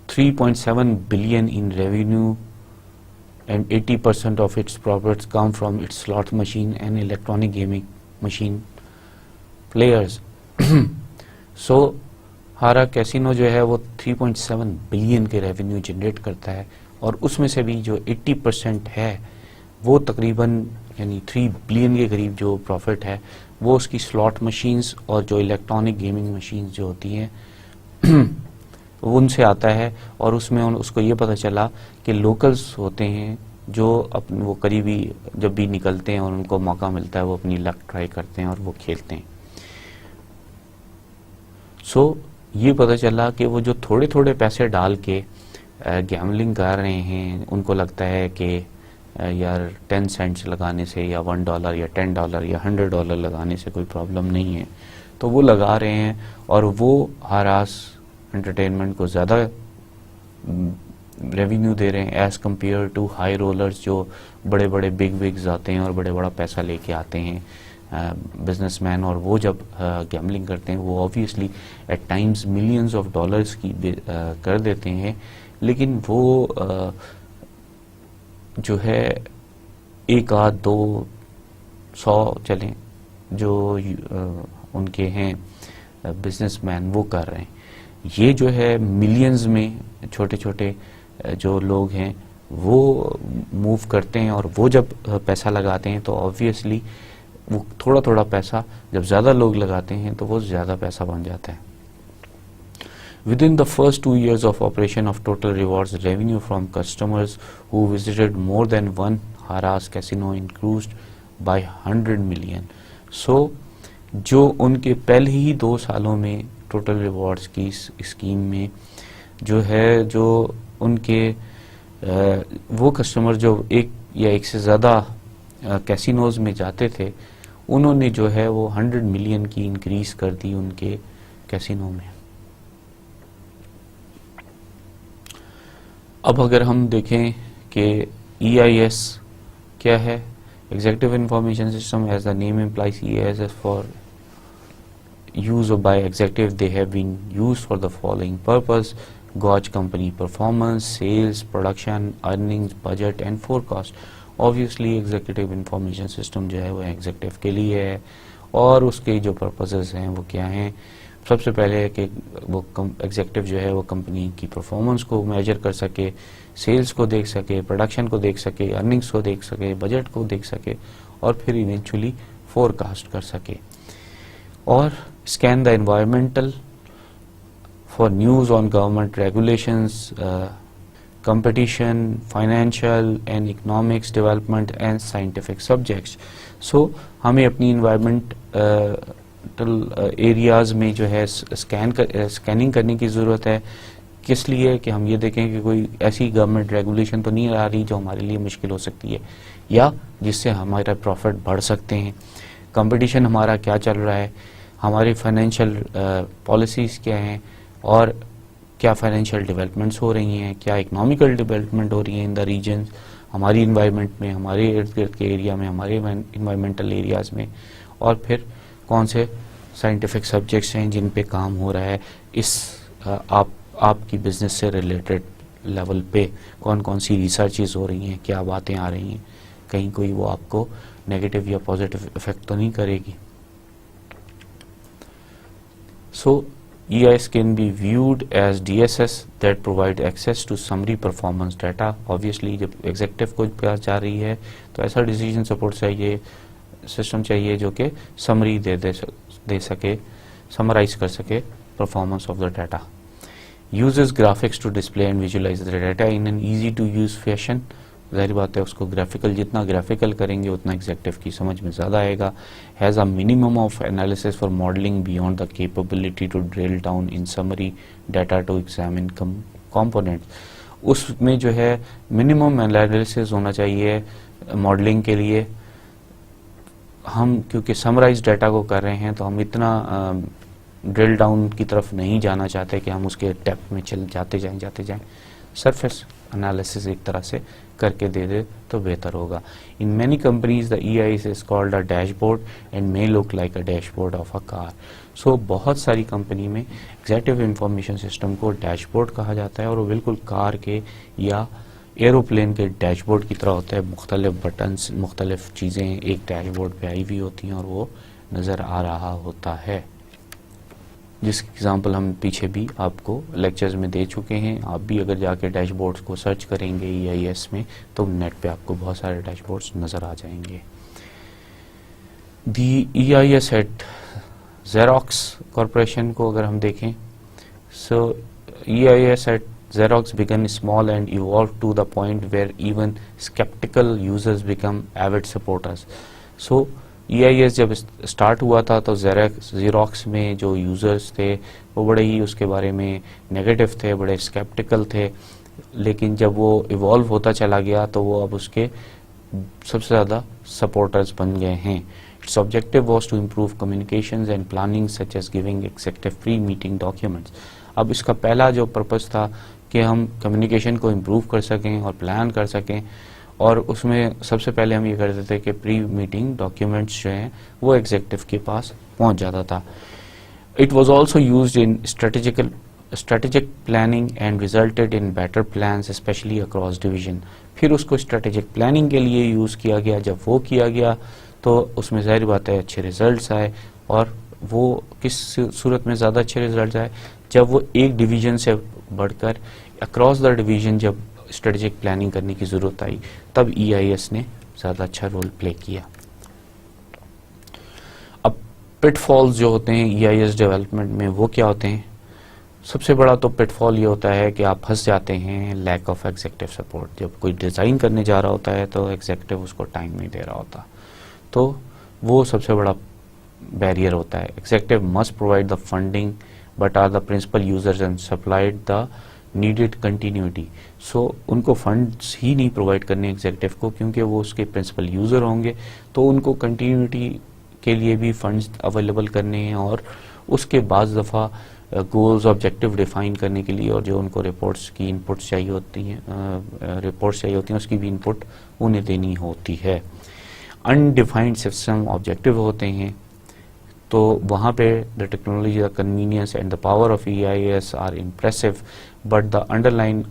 3.7 billion in revenue and 80% of its profits come from its slot machine and electronic gaming machine players. So हारा कैसीनो जो है वो 3.7 बिलियन के रेवेन्यू जनरेट करता है और उसमें से भी जो 80% है वो तकरीबन यानी 3 बिलियन के करीब जो प्रॉफिट है वो उसकी स्लॉट मशीन्स और जो इलेक्ट्रॉनिक गेमिंग मशीन्स जो होती हैं उनसे आता है. और उसमें उसको ये पता चला कि लोकल्स होते हैं जो अपने वो करीबी जब भी निकलते हैं और उनको मौका मिलता है वो अपनी लक ट्राई करते हैं और वो खेलते हैं. सो ये पता चला कि वो जो थोड़े थोड़े पैसे डाल के गैम्बलिंग कर रहे हैं उनको लगता है कि यार 10 सेंट्स लगाने से या $1 या $10 या $100 लगाने से कोई प्रॉब्लम नहीं है, तो वो लगा रहे हैं और वो हारास एंटरटेनमेंट को ज़्यादा रेवेन्यू दे रहे हैं as compared to high rollers जो बड़े बड़े बिग विग्स आते हैं और बड़े बड़ा पैसा लेके आते हैं बिजनेसमैन, और वो जब गैम्बलिंग करते हैं वो obviously at times millions of dollars की कर देते हैं, लेकिन वो जो है 1 आध 2 100 चलें जो उनके हैं बिजनेसमैन वो कर रहे हैं. ये जो है मिलियंस में छोटे छोटे जो लोग हैं वो मूव करते हैं और वो जब पैसा लगाते हैं तो ऑब्वियसली वो थोड़ा थोड़ा पैसा जब ज़्यादा लोग लगाते हैं तो वो ज़्यादा पैसा बन जाता है. Within the first 2 years of operation of Total Rewards, revenue from customers who visited more than one Harrah's casino increased by 100 million. So जो उनके पहले ही 2 सालों में टोटल रिवॉर्ड्स की स्कीम में जो है जो उनके वो कस्टमर जो एक या एक से ज़्यादा कैसीनोज में जाते थे उन्होंने जो है वो 100 मिलियन की इंक्रीज कर दी उनके कैसीनो में. अब अगर हम देखें कि EIS क्या है, executive information system, as the name implies EIS for use by executive, they have been used for the following purpose: gauge company performance, sales, production, earnings, budget and forecast. Obviously executive information system जो है वो executive के लिए है और उसके जो purposes हैं वो क्या हैं. सबसे पहले है कि वो executive जो है वो कंपनी की परफॉर्मेंस को मेजर कर सके, सेल्स को देख सके, प्रोडक्शन को देख सके, अर्निंग्स को देख सके, बजट को देख सके और फिर इवेंचुअली फोरकास्ट कर सके. और scan the environmental for news on government regulations, competition, financial and economics development and scientific subjects. So हमें अपनी environmental areas में जो है स्कैनिंग करने की ज़रूरत है. किस लिए कि हम ये देखें कि कोई ऐसी गवर्नमेंट रेगुलेशन तो नहीं आ रही जो हमारे लिए मुश्किल हो सकती है या जिससे हमारा प्रॉफिट बढ़ सकते हैं. कंपटीशन हमारा क्या चल रहा है, हमारी फाइनेंशियल पॉलिसीज़ क्या हैं और क्या फाइनेंशियल डेवलपमेंट्स हो रही हैं, क्या इकोनॉमिकल डेवलपमेंट हो रही है इन द रीजन्स, हमारी इन्वायरमेंट में, हमारे इर्द गिर्द के एरिया में, हमारे इन्वायरमेंटल एरियाज़ में, और फिर कौन से साइंटिफिक सब्जेक्ट्स हैं जिन पे काम हो रहा है इस आपकी बिजनेस से रिलेटेड लेवल पे कौन कौन सी रिसर्चेज हो रही हैं, क्या बातें आ रही हैं, कहीं कोई वो आपको नेगेटिव या पॉजिटिव इफेक्ट तो नहीं करेगी। सो EIS can be viewed as DSS that provide access to summary performance data। Obviously जब एग्जेक्टिव को पास जा रही है तो ऐसा डिसीजन सपोर्ट चाहिए, सिस्टम चाहिए जो कि समरी दे सके, समराइज कर सके performance of the data. Uses graphics to display and visualise the data in an easy to use fashion. जाहिर बात है उसको ग्राफिकल, जितना ग्राफिकल करेंगे उतना एग्जेक्टिव की समझ में ज़्यादा आएगा। Has a minimum of analysis for modelling beyond the capability to drill down in summary data to examine components. उसमें जो है मिनिमम एनालिसिस होना चाहिए मॉडलिंग के लिए। हम क्योंकि समराइज डाटा को कर रहे हैं तो हम इतना ड्रिल डाउन की तरफ नहीं जाना चाहते कि हम उसके डेप्थ में जाते जाएं। सरफेस एनालिसिस एक तरह से करके दे दे तो बेहतर होगा। In many companies the EIS is called a dashboard and may look like a dashboard of a car. So बहुत सारी कंपनी में एग्जेक्टिव इंफॉर्मेशन सिस्टम को डैशबोर्ड कहा जाता है और वो बिल्कुल कार के या एरोप्लेन के डैशबोर्ड की तरह होता है। मुख्तलिफ बटन्स, मुख्तलिफ चीज़ें एक डैशबोर्ड पे आई हुई होती हैं और वो नज़र आ रहा होता है, जिसकी एग्जांपल हम पीछे भी आपको लेक्चर्स में दे चुके हैं। आप भी अगर जाके डैशबोर्ड्स को सर्च करेंगे EIS में तो नेट पे आपको बहुत सारे डैशबोर्ड्स नज़र आ जाएंगे। The EIS at Xerox corporation को अगर हम देखें, so EIS at Xerox began small and evolved to the point where even skeptical users become avid supporters। So EIS जब स्टार्ट हुआ था तो Xerox में जो यूज़र्स थे वो बड़े ही उसके बारे में नेगेटिव थे, बड़े स्केप्टिकल थे, लेकिन जब वो इवॉल्व होता चला गया तो वो अब उसके सबसे ज़्यादा सपोर्टर्स बन गए हैं। Its objective was to improve communications and planning such as giving executive pre meeting documents. अब इसका पहला जो पर्पज़ था कि हम कम्युनिकेशन को इम्प्रूव कर सकें और प्लान कर सकें, और उसमें सबसे पहले हम ये करते थे कि प्री मीटिंग डॉक्यूमेंट्स जो हैं वो एग्जेक्टिव के पास पहुंच जाता था। It was also used in strategic planning and resulted in better plans specially across division. फिर उसको स्ट्रेटेजिक प्लानिंग के लिए यूज़ किया गया। जब वो किया गया तो उसमें जाहिर बात है अच्छे रिजल्ट्स आए, और वो किस सूरत में ज़्यादा अच्छे रिजल्ट्स आए, जब वो एक डिवीजन से बढ़कर अक्रॉस द डिवीजन जब स्ट्रेटेजिक प्लानिंग करने की ज़रूरत आई तब EIS ने ज़्यादा अच्छा रोल प्ले किया। अब पिटफॉल्स जो होते हैं EIS डेवलपमेंट में वो क्या होते हैं? सबसे बड़ा तो पिटफॉल ये होता है कि आप फंस जाते हैं लैक ऑफ एग्जेक्टिव सपोर्ट। जब कोई डिज़ाइन करने जा रहा होता है तो एग्जेक्टिव उसको टाइम नहीं दे रहा होता, तो वो सबसे बड़ा बैरियर होता है। Executive must provide the funding but are the principal users and supplied the needed continuity. So उनको फंड्स ही नहीं प्रोवाइड करने एग्जेक्टिव को, क्योंकि वो उसके प्रिंसिपल यूज़र होंगे, तो उनको कंटिन्यूटी के लिए भी फंड्स अवेलेबल करने हैं, और उसके बाद दफ़ा गोल्स ऑब्जेक्टिव डिफाइन करने के लिए और जो उनको रिपोर्ट्स की इनपुट्स चाहिए होती हैं उसकी भी इनपुट उन्हें देनी होती है। अनडिफाइंड सिस्टम ऑब्जेक्टिव होते हैं, तो वहाँ पे the technology, the convenience and the power of EIS are impressive, but the underline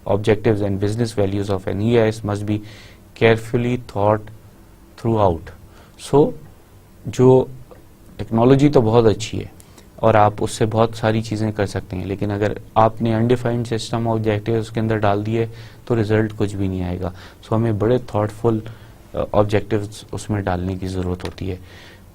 objectives and business values of an EIS must be carefully thought throughout। So जो टेक्नोलॉजी तो बहुत अच्छी है और आप उससे बहुत सारी चीज़ें कर सकते हैं, लेकिन अगर आपने अनडिफाइंड सिस्टम ऑब्जेक्टिव उसके अंदर डाल दिए तो रिजल्ट कुछ भी नहीं आएगा। सो हमें बड़े थॉटफुल ऑब्जेक्टिव्स उसमें डालने की ज़रूरत होती है।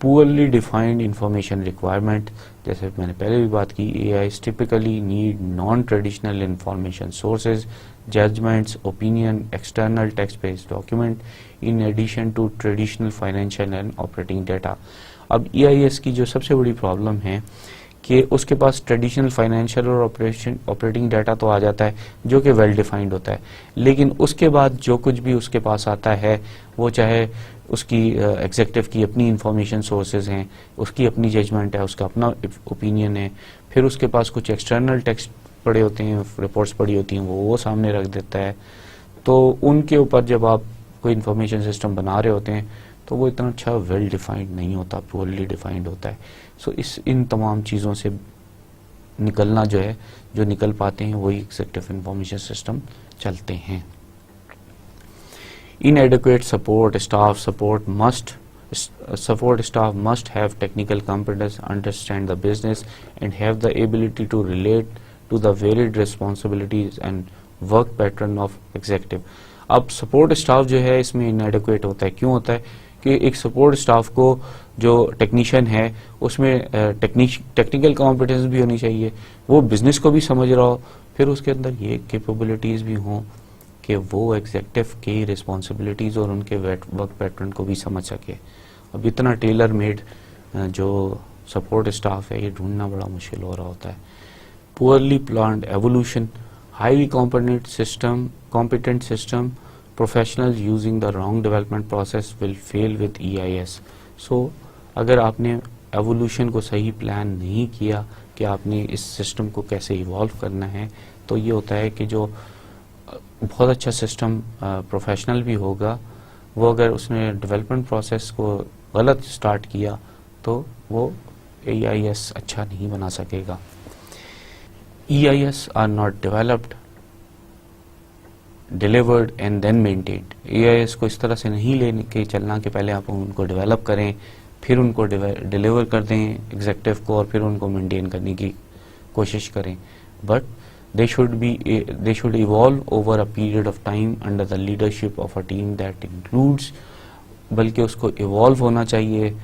पुअरली डिफाइंड इंफॉर्मेशन रिक्वायरमेंट, जैसे मैंने पहले भी बात की, EIS typically need non traditional information sources, judgments, opinion, external text based document in addition to traditional financial and operating data. अब EIS की जो सबसे बड़ी प्रॉब्लम है कि उसके पास ट्रेडिशनल फाइनेंशियल और ऑपरेटिंग डाटा तो आ जाता है जो कि वेल डिफाइंड होता है, लेकिन उसके बाद जो कुछ भी उसके पास आता है वो चाहे उसकी एग्जेक्टिव की अपनी इंफॉर्मेशन सोर्सेज हैं, उसकी अपनी जजमेंट है, उसका अपना ओपिनियन है, फिर उसके पास कुछ एक्सटर्नल टेक्स्ट पड़े होते हैं, रिपोर्ट्स पड़ी होती हैं, वो सामने रख देता है। तो उनके ऊपर जब आप कोई इंफॉर्मेशन सिस्टम बना रहे होते हैं तो वो इतना अच्छा वेल डिफाइंड नहीं होता, पुअरली डिफाइंड होता है। सो इन तमाम चीज़ों से निकलना जो निकल पाते हैं वही एग्जीक्यूटिव इंफॉर्मेशन सिस्टम चलते हैं। Inadequate support staff must have technical competence, understand the business, and have the ability to relate to the varied responsibilities and work pattern of executive. अब सपोर्ट स्टाफ जो है इसमें inadequate होता है। क्यों होता है कि एक सपोर्ट स्टाफ को जो टेक्नीशियन है उसमें टेक्निकल कॉम्पिटेंस भी होनी चाहिए, वो बिजनेस को भी समझ रहा हो, फिर उसके अंदर ये कैपेबिलिटीज भी हों कि वो एग्जेक्टिव की रिस्पॉन्सिबिलिटीज़ और उनके वर्क पैटर्न को भी समझ सके। अब इतना टेलर मेड जो सपोर्ट स्टाफ है ये ढूंढना बड़ा मुश्किल हो रहा होता है। Poorly planned evolution, highly competent system, professionals using the wrong development process will fail with EIS। सो अगर आपने एवोल्यूशन को सही प्लान नहीं किया कि आपने इस सिस्टम को कैसे इवॉल्व करना है, तो ये होता है कि जो बहुत अच्छा सिस्टम प्रोफेशनल भी होगा, वो अगर उसने डेवलपमेंट प्रोसेस को गलत स्टार्ट किया तो वो EIS अच्छा नहीं बना सकेगा। EIS are not developed, delivered and then maintained. EIS को इस तरह से नहीं लेने के चलना कि पहले आप उनको डेवलप करें फिर उनको डिलीवर कर दें एग्जेक्टिव को और फिर उनको मेंटेन करने की कोशिश करें, but they should evolve over a period of time under the leadership of a team that includes, बल्कि उसको इवॉल्व होना चाहिए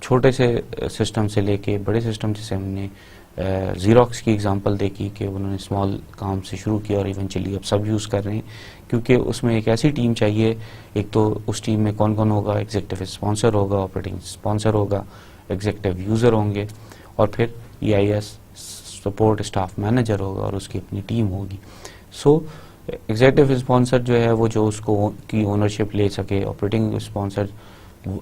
छोटे से सिस्टम से लेके बड़े सिस्टम, जैसे हमने ज़ीरोक्स की एग्जांपल देखी कि उन्होंने स्मॉल काम से शुरू किया और इवेंचुअली अब सब यूज़ कर रहे हैं, क्योंकि उसमें एक ऐसी टीम चाहिए, एक तो उस टीम में कौन कौन होगा, एग्जीक्यूटिव स्पॉन्सर होगा, ऑपरेटिंग स्पॉन्सर होगा, एग्जीक्यूटिव यूज़र होंगे और फिर EIS सपोर्ट स्टाफ मैनेजर होगा और उसकी अपनी टीम होगी। सो एग्जीक्यूटिव स्पॉन्सर जो है वो जो उसको की ओनरशिप ले सके, ऑपरेटिंग स्पॉन्सर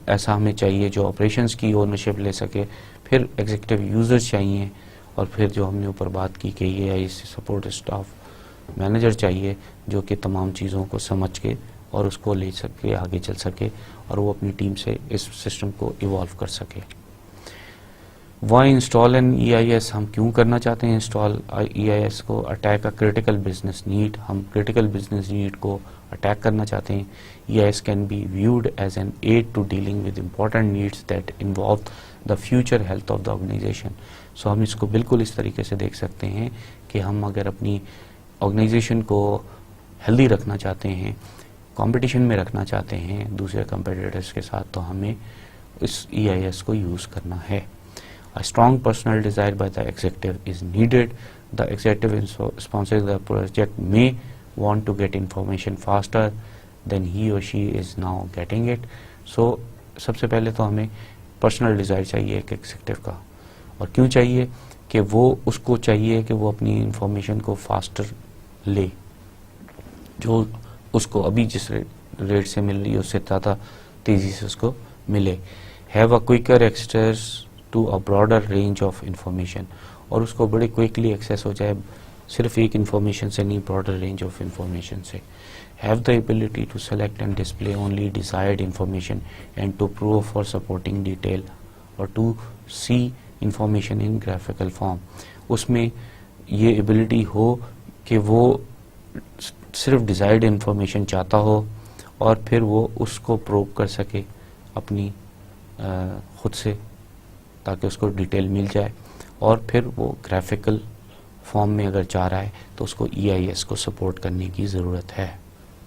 ऐसा हमें चाहिए जो ऑपरेशंस की ओनरशिप ले सके, फिर एग्जीक्यूटिव यूज़र्स चाहिए और फिर जो हमने ऊपर बात की कि ये सपोर्ट स्टाफ मैनेजर चाहिए जो कि तमाम चीज़ों को समझ के और उसको ले सके, आगे चल सके और वो अपनी टीम से इस सिस्टम को इवॉल्व कर सके। वाई इंस्टॉल एन EIS, हम क्यों करना चाहते हैं इंस्टॉल EIS को? Attack a critical business need, हम क्रिटिकल बिजनेस नीड को अटैक करना चाहते हैं। EIS can be viewed as an aid to dealing with important needs that involve the future health of the organisation. So हम इसको बिल्कुल इस तरीके से देख सकते हैं कि हम अगर अपनी ऑर्गेनाइजेशन को हेल्दी रखना चाहते हैं, कंपटीशन में रखना चाहते हैं दूसरे कंपटीटर्स के साथ, तो हमें इस EIS को यूज़ करना है। A strong personal desire by the executive is needed. The executive sponsoring the project may want to get information faster than he or she is now getting it. So सबसे पहले तो हमें पर्सनल डिज़ायर चाहिए एक एग्जीक्यूटिव का, और क्यों चाहिए कि वो उसको चाहिए कि वो अपनी इंफॉर्मेशन को फास्टर ले, जो उसको अभी जिस रेट से मिल रही है उससे ज़्यादा तेज़ी से उसको मिले। Have a quicker access to a broader range of information, और उसको बड़े क्विकली एक्सेस हो जाए, सिर्फ एक इंफॉर्मेशन से नहीं, ब्रॉडर रेंज ऑफ इंफॉर्मेशन से। Have the ability to select and display only desired information and to prove for supporting detail और to see information in graphical form. उसमें ये एबिलिटी हो कि वो सिर्फ डिजायर्ड इंफॉर्मेशन चाहता हो और फिर वो उसको प्रूव कर सके अपनी खुद से, ताकि उसको डिटेल मिल जाए, और फिर वो ग्राफिकल फॉर्म में अगर चाह रहा है तो उसको EIS को सपोर्ट करने की ज़रूरत है।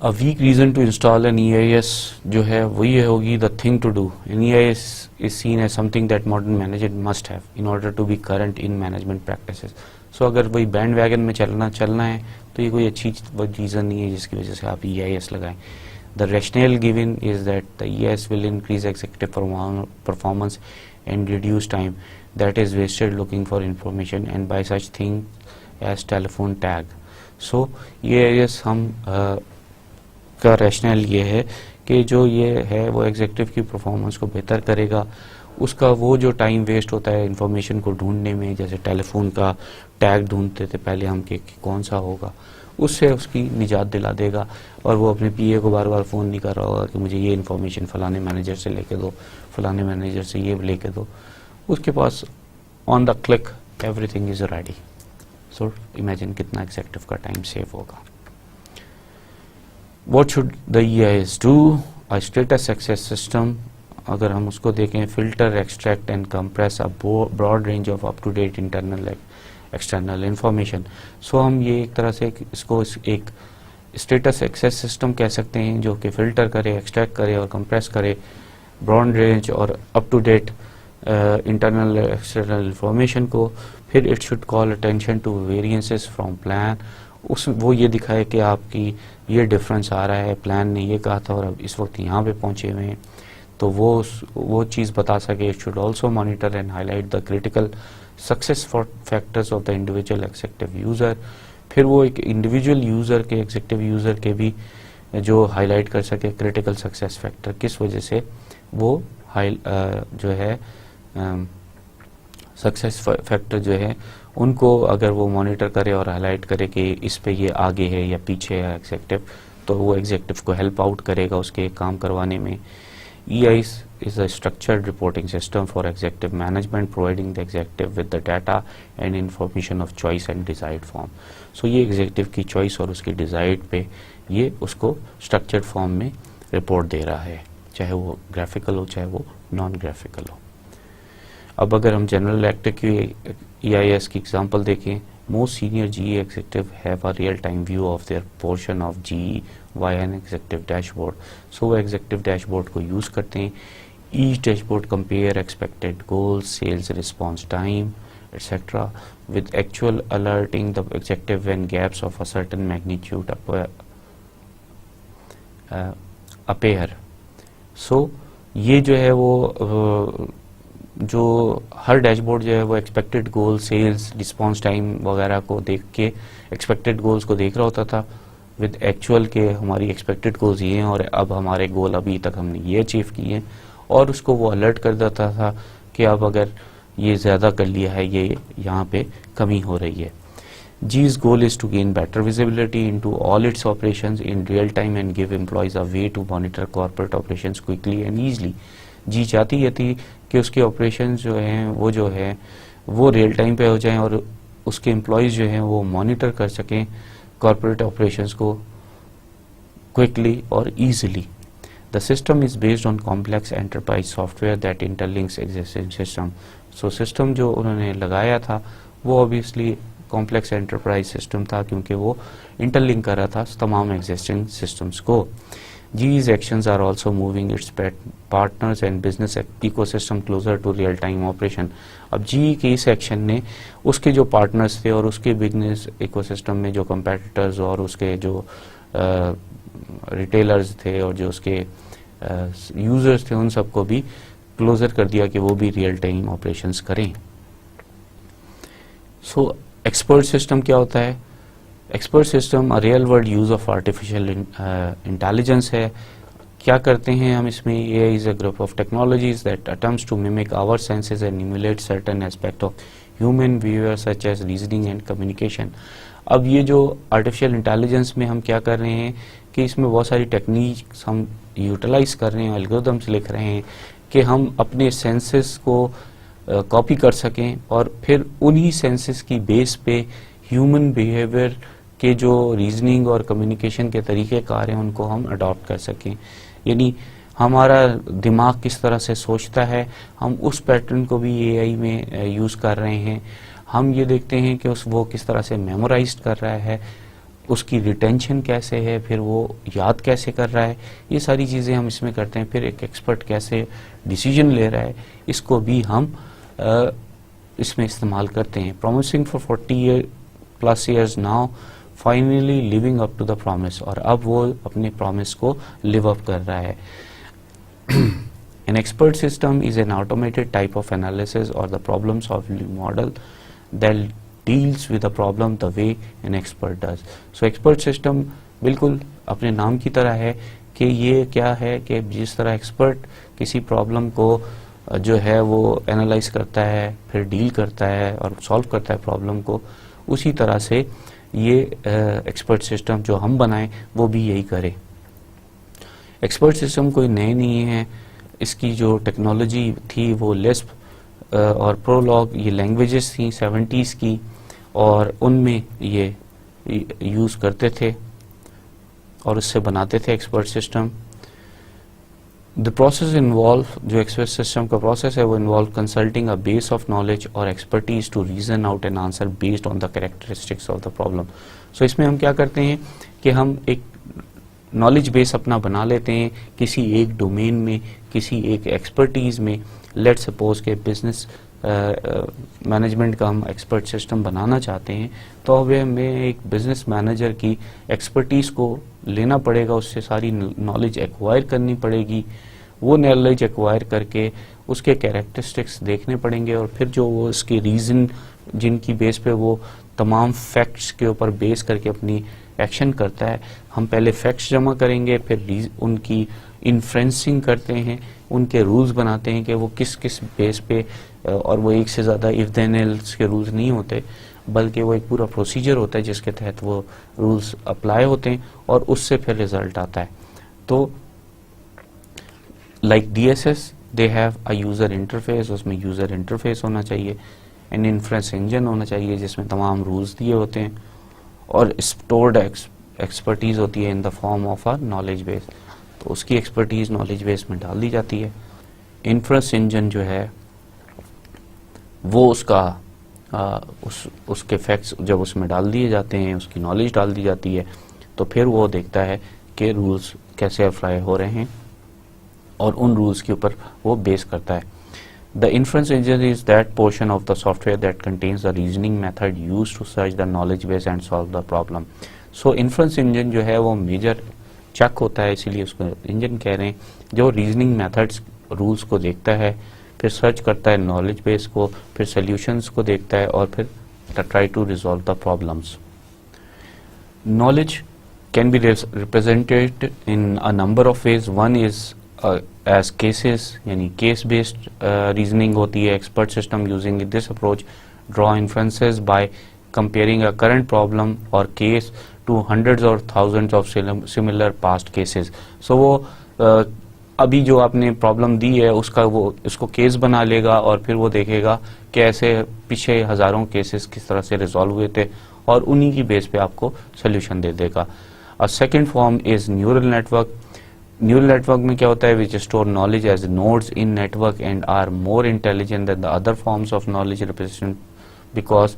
A weak reason to install an EIS जो है वही होगी the thing to do. An EIS is seen as something that modern manager must have in order to be current in management practices. So अगर वही बैंड वैगन में चलना है तो ये कोई अच्छी रीज़न नहीं है जिसकी वजह से आप EIS लगाएं। The rationale given is that the EIS will increase executive performance and reduce time that is wasted looking for information and by such thing as telephone tag. So EIS हम का रैशनल ये है कि जो ये है वो एग्जीक्यूटिव की परफॉर्मेंस को बेहतर करेगा, उसका वो जो टाइम वेस्ट होता है इंफॉर्मेशन को ढूंढने में, जैसे टेलीफोन का टैग ढूंढते थे पहले हम कि कौन सा होगा, उससे उसकी निजात दिला देगा और वो अपने PA को बार बार फ़ोन नहीं कर रहा होगा कि मुझे ये इन्फॉर्मेशन फ़लाने मैनेजर से लेके दो, फ़लाने मैनेजर से ये लेके दो। उसके pass on the click everything is ready. So imagine कितना executive का time save होगा. What should the EIS do? A status access system, अगर हम उसको देखें, filter, extract and compress a broad range of up-to-date internal external information. So हम ये एक तरह से इसको एक स्टेटस एक्सेस सिस्टम कह सकते हैं जो कि फिल्टर करे, एक्सट्रैक्ट करे और कंप्रेस करे ब्रॉड रेंज और up to date internal external information को. फिर it should call attention to variances from plan. वो ये दिखाए कि आपकी ये डिफरेंस आ रहा है, प्लान ने ये कहा था और अब इस वक्त यहाँ पे पहुँचे हुए हैं, तो वो चीज़ बता सके. It should also monitor and highlight the critical success factors of the individual executive user. फिर वो एक इंडिविजुअल यूज़र के, एग्जीक्यूटिव यूज़र के भी जो हाईलाइट कर सके क्रिटिकल सक्सेस फैक्टर, किस वजह से वो जो है सक्सेस फैक्टर जो है उनको अगर वो मॉनिटर करे और हाईलाइट करे कि इस पे ये आगे है या पीछे है एग्जीक्यूटिव, तो वो एग्जीक्यूटिव को हेल्प आउट करेगा उसके काम करवाने में. EIS is a structured reporting system for executive management, providing the executive with the data and information of choice and desired form. So ये executive की choice और उसकी desired पे ये उसको structured form में report दे रहा है, चाहे वो graphical हो चाहे वो non-graphical हो. अब अगर हम जनरल इलेक्ट्रिक की EIS की एग्जांपल देखें, most senior GE executive have a real-time view of their portion of GE via an executive dashboard. So वो executive dashboard को use करते हैं. Each dashboard compare expected goals, sales response time, etc. with actual alerting the executive when gaps of a certain magnitude appear. So ये जो है वो जो हर डैशबोर्ड जो है वो एक्सपेक्टेड गोल, सेल्स, रिस्पांस टाइम वगैरह को देख के एक्सपेक्टेड गोल्स को देख रहा होता था विद एक्चुअल के हमारी एक्सपेक्टेड गोल्स ये हैं और अब हमारे गोल अभी तक हमने ये अचीव किए हैं, और उसको वो अलर्ट कर देता था कि अब अगर ये ज़्यादा कर लिया है, ये यहाँ पे कमी हो रही है. GE's goal is to gain better visibility into all its operations in real time and give employees a way to monitor corporate operations quickly and easily. GE चाहती ये थी कि उसके ऑपरेशंस जो हैं वो रियल टाइम पे हो जाएं और उसके एम्प्लॉयज़ जो हैं वो मॉनिटर कर सकें कॉर्पोरेट ऑपरेशंस को क्विकली और easily. The system is based on complex enterprise software that interlinks existing system. So system जो उन्होंने लगाया था वो ऑब्वियसली कॉम्प्लेक्स एंटरप्राइज सिस्टम था क्योंकि वो इंटरलिंक कर रहा था तमाम एग्जिस्टिंग सिस्टम्स को. GE's actions are also moving its partners and business ecosystem closer to real-time operation. अब GE के इस एक्शन ने उसके जो पार्टनर्स थे और उसके बिजनेस इकोसिस्टम में जो कंपेटिटर्स और उसके जो रिटेलर्स थे और जो उसके यूजर्स थे उन सबको भी क्लोजर कर दिया कि वो भी रियल टाइम ऑपरेशंस करें. सो एक्सपर्ट सिस्टम क्या होता है? Expert system real world use of artificial intelligence है. क्या करते हैं हम इसमें? AI is a group of technologies that attempts to mimic our senses and emulate certain aspect of human behaviour such as reasoning and communication. अब ये जो आर्टिफिशियल इंटेलिजेंस में हम क्या कर रहे हैं कि इसमें बहुत सारी टेक्निक्स हम यूटिलाइज कर रहे हैं, एल्गोरिथम्स लिख रहे हैं कि हम अपने सेंसेस को कॉपी कर सकें और फिर उन्हीं सेंसेस की बेस पे ह्यूमन बिहेवियर के जो रीजनिंग और कम्युनिकेशन के तरीके कार हैं उनको हम अडॉप्ट कर सकें. यानी हमारा दिमाग किस तरह से सोचता है हम उस पैटर्न को भी AI में यूज़ कर रहे हैं. हम ये देखते हैं कि वो किस तरह से मेमोराइज कर रहा है, उसकी रिटेंशन कैसे है, फिर वो याद कैसे कर रहा है, ये सारी चीज़ें हम इसमें करते हैं. फिर एक एक्सपर्ट कैसे डिसीजन ले रहा है इसको भी हम इसमें इस्तेमाल करते हैं. Promising for 40+ years now finally living up to the promise, और अब वो अपने प्रॉमिस को लिव अप कर रहा है. An expert system is an automated type of analysis or the problem solving model that deals with the problem the way an expert does. So expert system बिल्कुल अपने नाम की तरह है कि ये क्या है कि जिस तरह एक्सपर्ट किसी प्रॉब्लम को जो है वो एनालाइज करता है, फिर डील करता है और सॉल्व करता है प्रॉब्लम को, उसी तरह से ये एक्सपर्ट सिस्टम जो हम बनाएं वो भी यही करे. एक्सपर्ट सिस्टम कोई नए नहीं है. इसकी जो टेक्नोलॉजी थी वो लिस्प और प्रोलॉग ये लैंग्वेजेस थी 70s की, और उनमें ये यूज़ करते थे और उससे बनाते थे expert system. The process involve, जो एक्सपर्ट सिस्टम का प्रोसेस है वो involve consulting a base of knowledge और expertise to reason out an answer based on the characteristics of the problem. So इसमें हम क्या करते हैं कि हम एक नॉलेज बेस अपना बना लेते हैं किसी एक डोमेन में, किसी एक एक्सपर्टीज में। लेट सपोज के बिजनेस मैनेजमेंट का हम एक्सपर्ट सिस्टम बनाना चाहते हैं, तो अब हमें एक बिजनेस मैनेजर की एक्सपर्टीज को लेना पड़ेगा, उससे सारी नॉलेज एक्वायर करनी पड़ेगी। वो नॉलेज एक्वायर करके उसके कैरेक्टरिस्टिक्स देखने पड़ेंगे, और फिर जो वो उसके रीज़न जिनकी बेस पे वो तमाम फैक्ट्स के ऊपर बेस करके अपनी एक्शन करता है, हम पहले फैक्ट्स जमा करेंगे, फिर उनकी इन्फ्रेंसिंग करते हैं, उनके रूल्स बनाते हैं कि वो किस किस बेस पे, और वो एक से ज़्यादा इफ देन एल्स के रूल्स नहीं होते, बल्कि वो एक पूरा प्रोसीजर होता है जिसके तहत वो रूल्स अप्लाई होते हैं और उससे फिर रिजल्ट आता है। तो like DSS they have a user interface, उसमें यूज़र इंटरफेस होना चाहिए, एन इन्फ्रेंस इंजन होना चाहिए जिसमें तमाम रूल्स दिए होते हैं, और स्टोर्ड एक्सपर्टीज होती है in the form of a knowledge base. तो उसकी एक्सपर्टीज नॉलेज बेस में डाल दी जाती है। इन्फ्रेंस इंजन जो है वो उसके फैक्ट्स जब उसमें डाल दिए जाते हैं, उसकी नॉलेज डाल दी जाती है, तो फिर वो देखता है कि रूल्स कैसे अप्लाई हो रहे हैं और उन रूल्स के ऊपर वो बेस करता है। The inference engine is that portion of the software that contains the reasoning method used to search the knowledge base and solve the problem. So inference engine जो है वो मेजर चक होता है, इसीलिए उसको इंजन कह रहे हैं, जो रीजनिंग मेथड्स रूल्स को देखता है, फिर सर्च करता है नॉलेज बेस को, फिर सॉल्यूशंस को देखता है और फिर try to resolve the problems. Knowledge can be represented in a number of ways. One is as cases, यानी केस बेस्ड रीजनिंग होती है। Expert system using this approach draw inferences by comparing a current problem or case to hundreds or thousands of similar past cases. So वो अभी जो आपने प्रॉब्लम दी है वो उसको केस बना लेगा और फिर वो देखेगा कि ऐसे पीछे हजारों केसेस किस तरह से रिजॉल्व हुए थे और उन्हीं की बेस पे आपको सोल्यूशन दे देगा। A second form is neural network. Neural network में क्या होता है, which store knowledge as nodes in network and are more intelligent than the other forms of knowledge representation because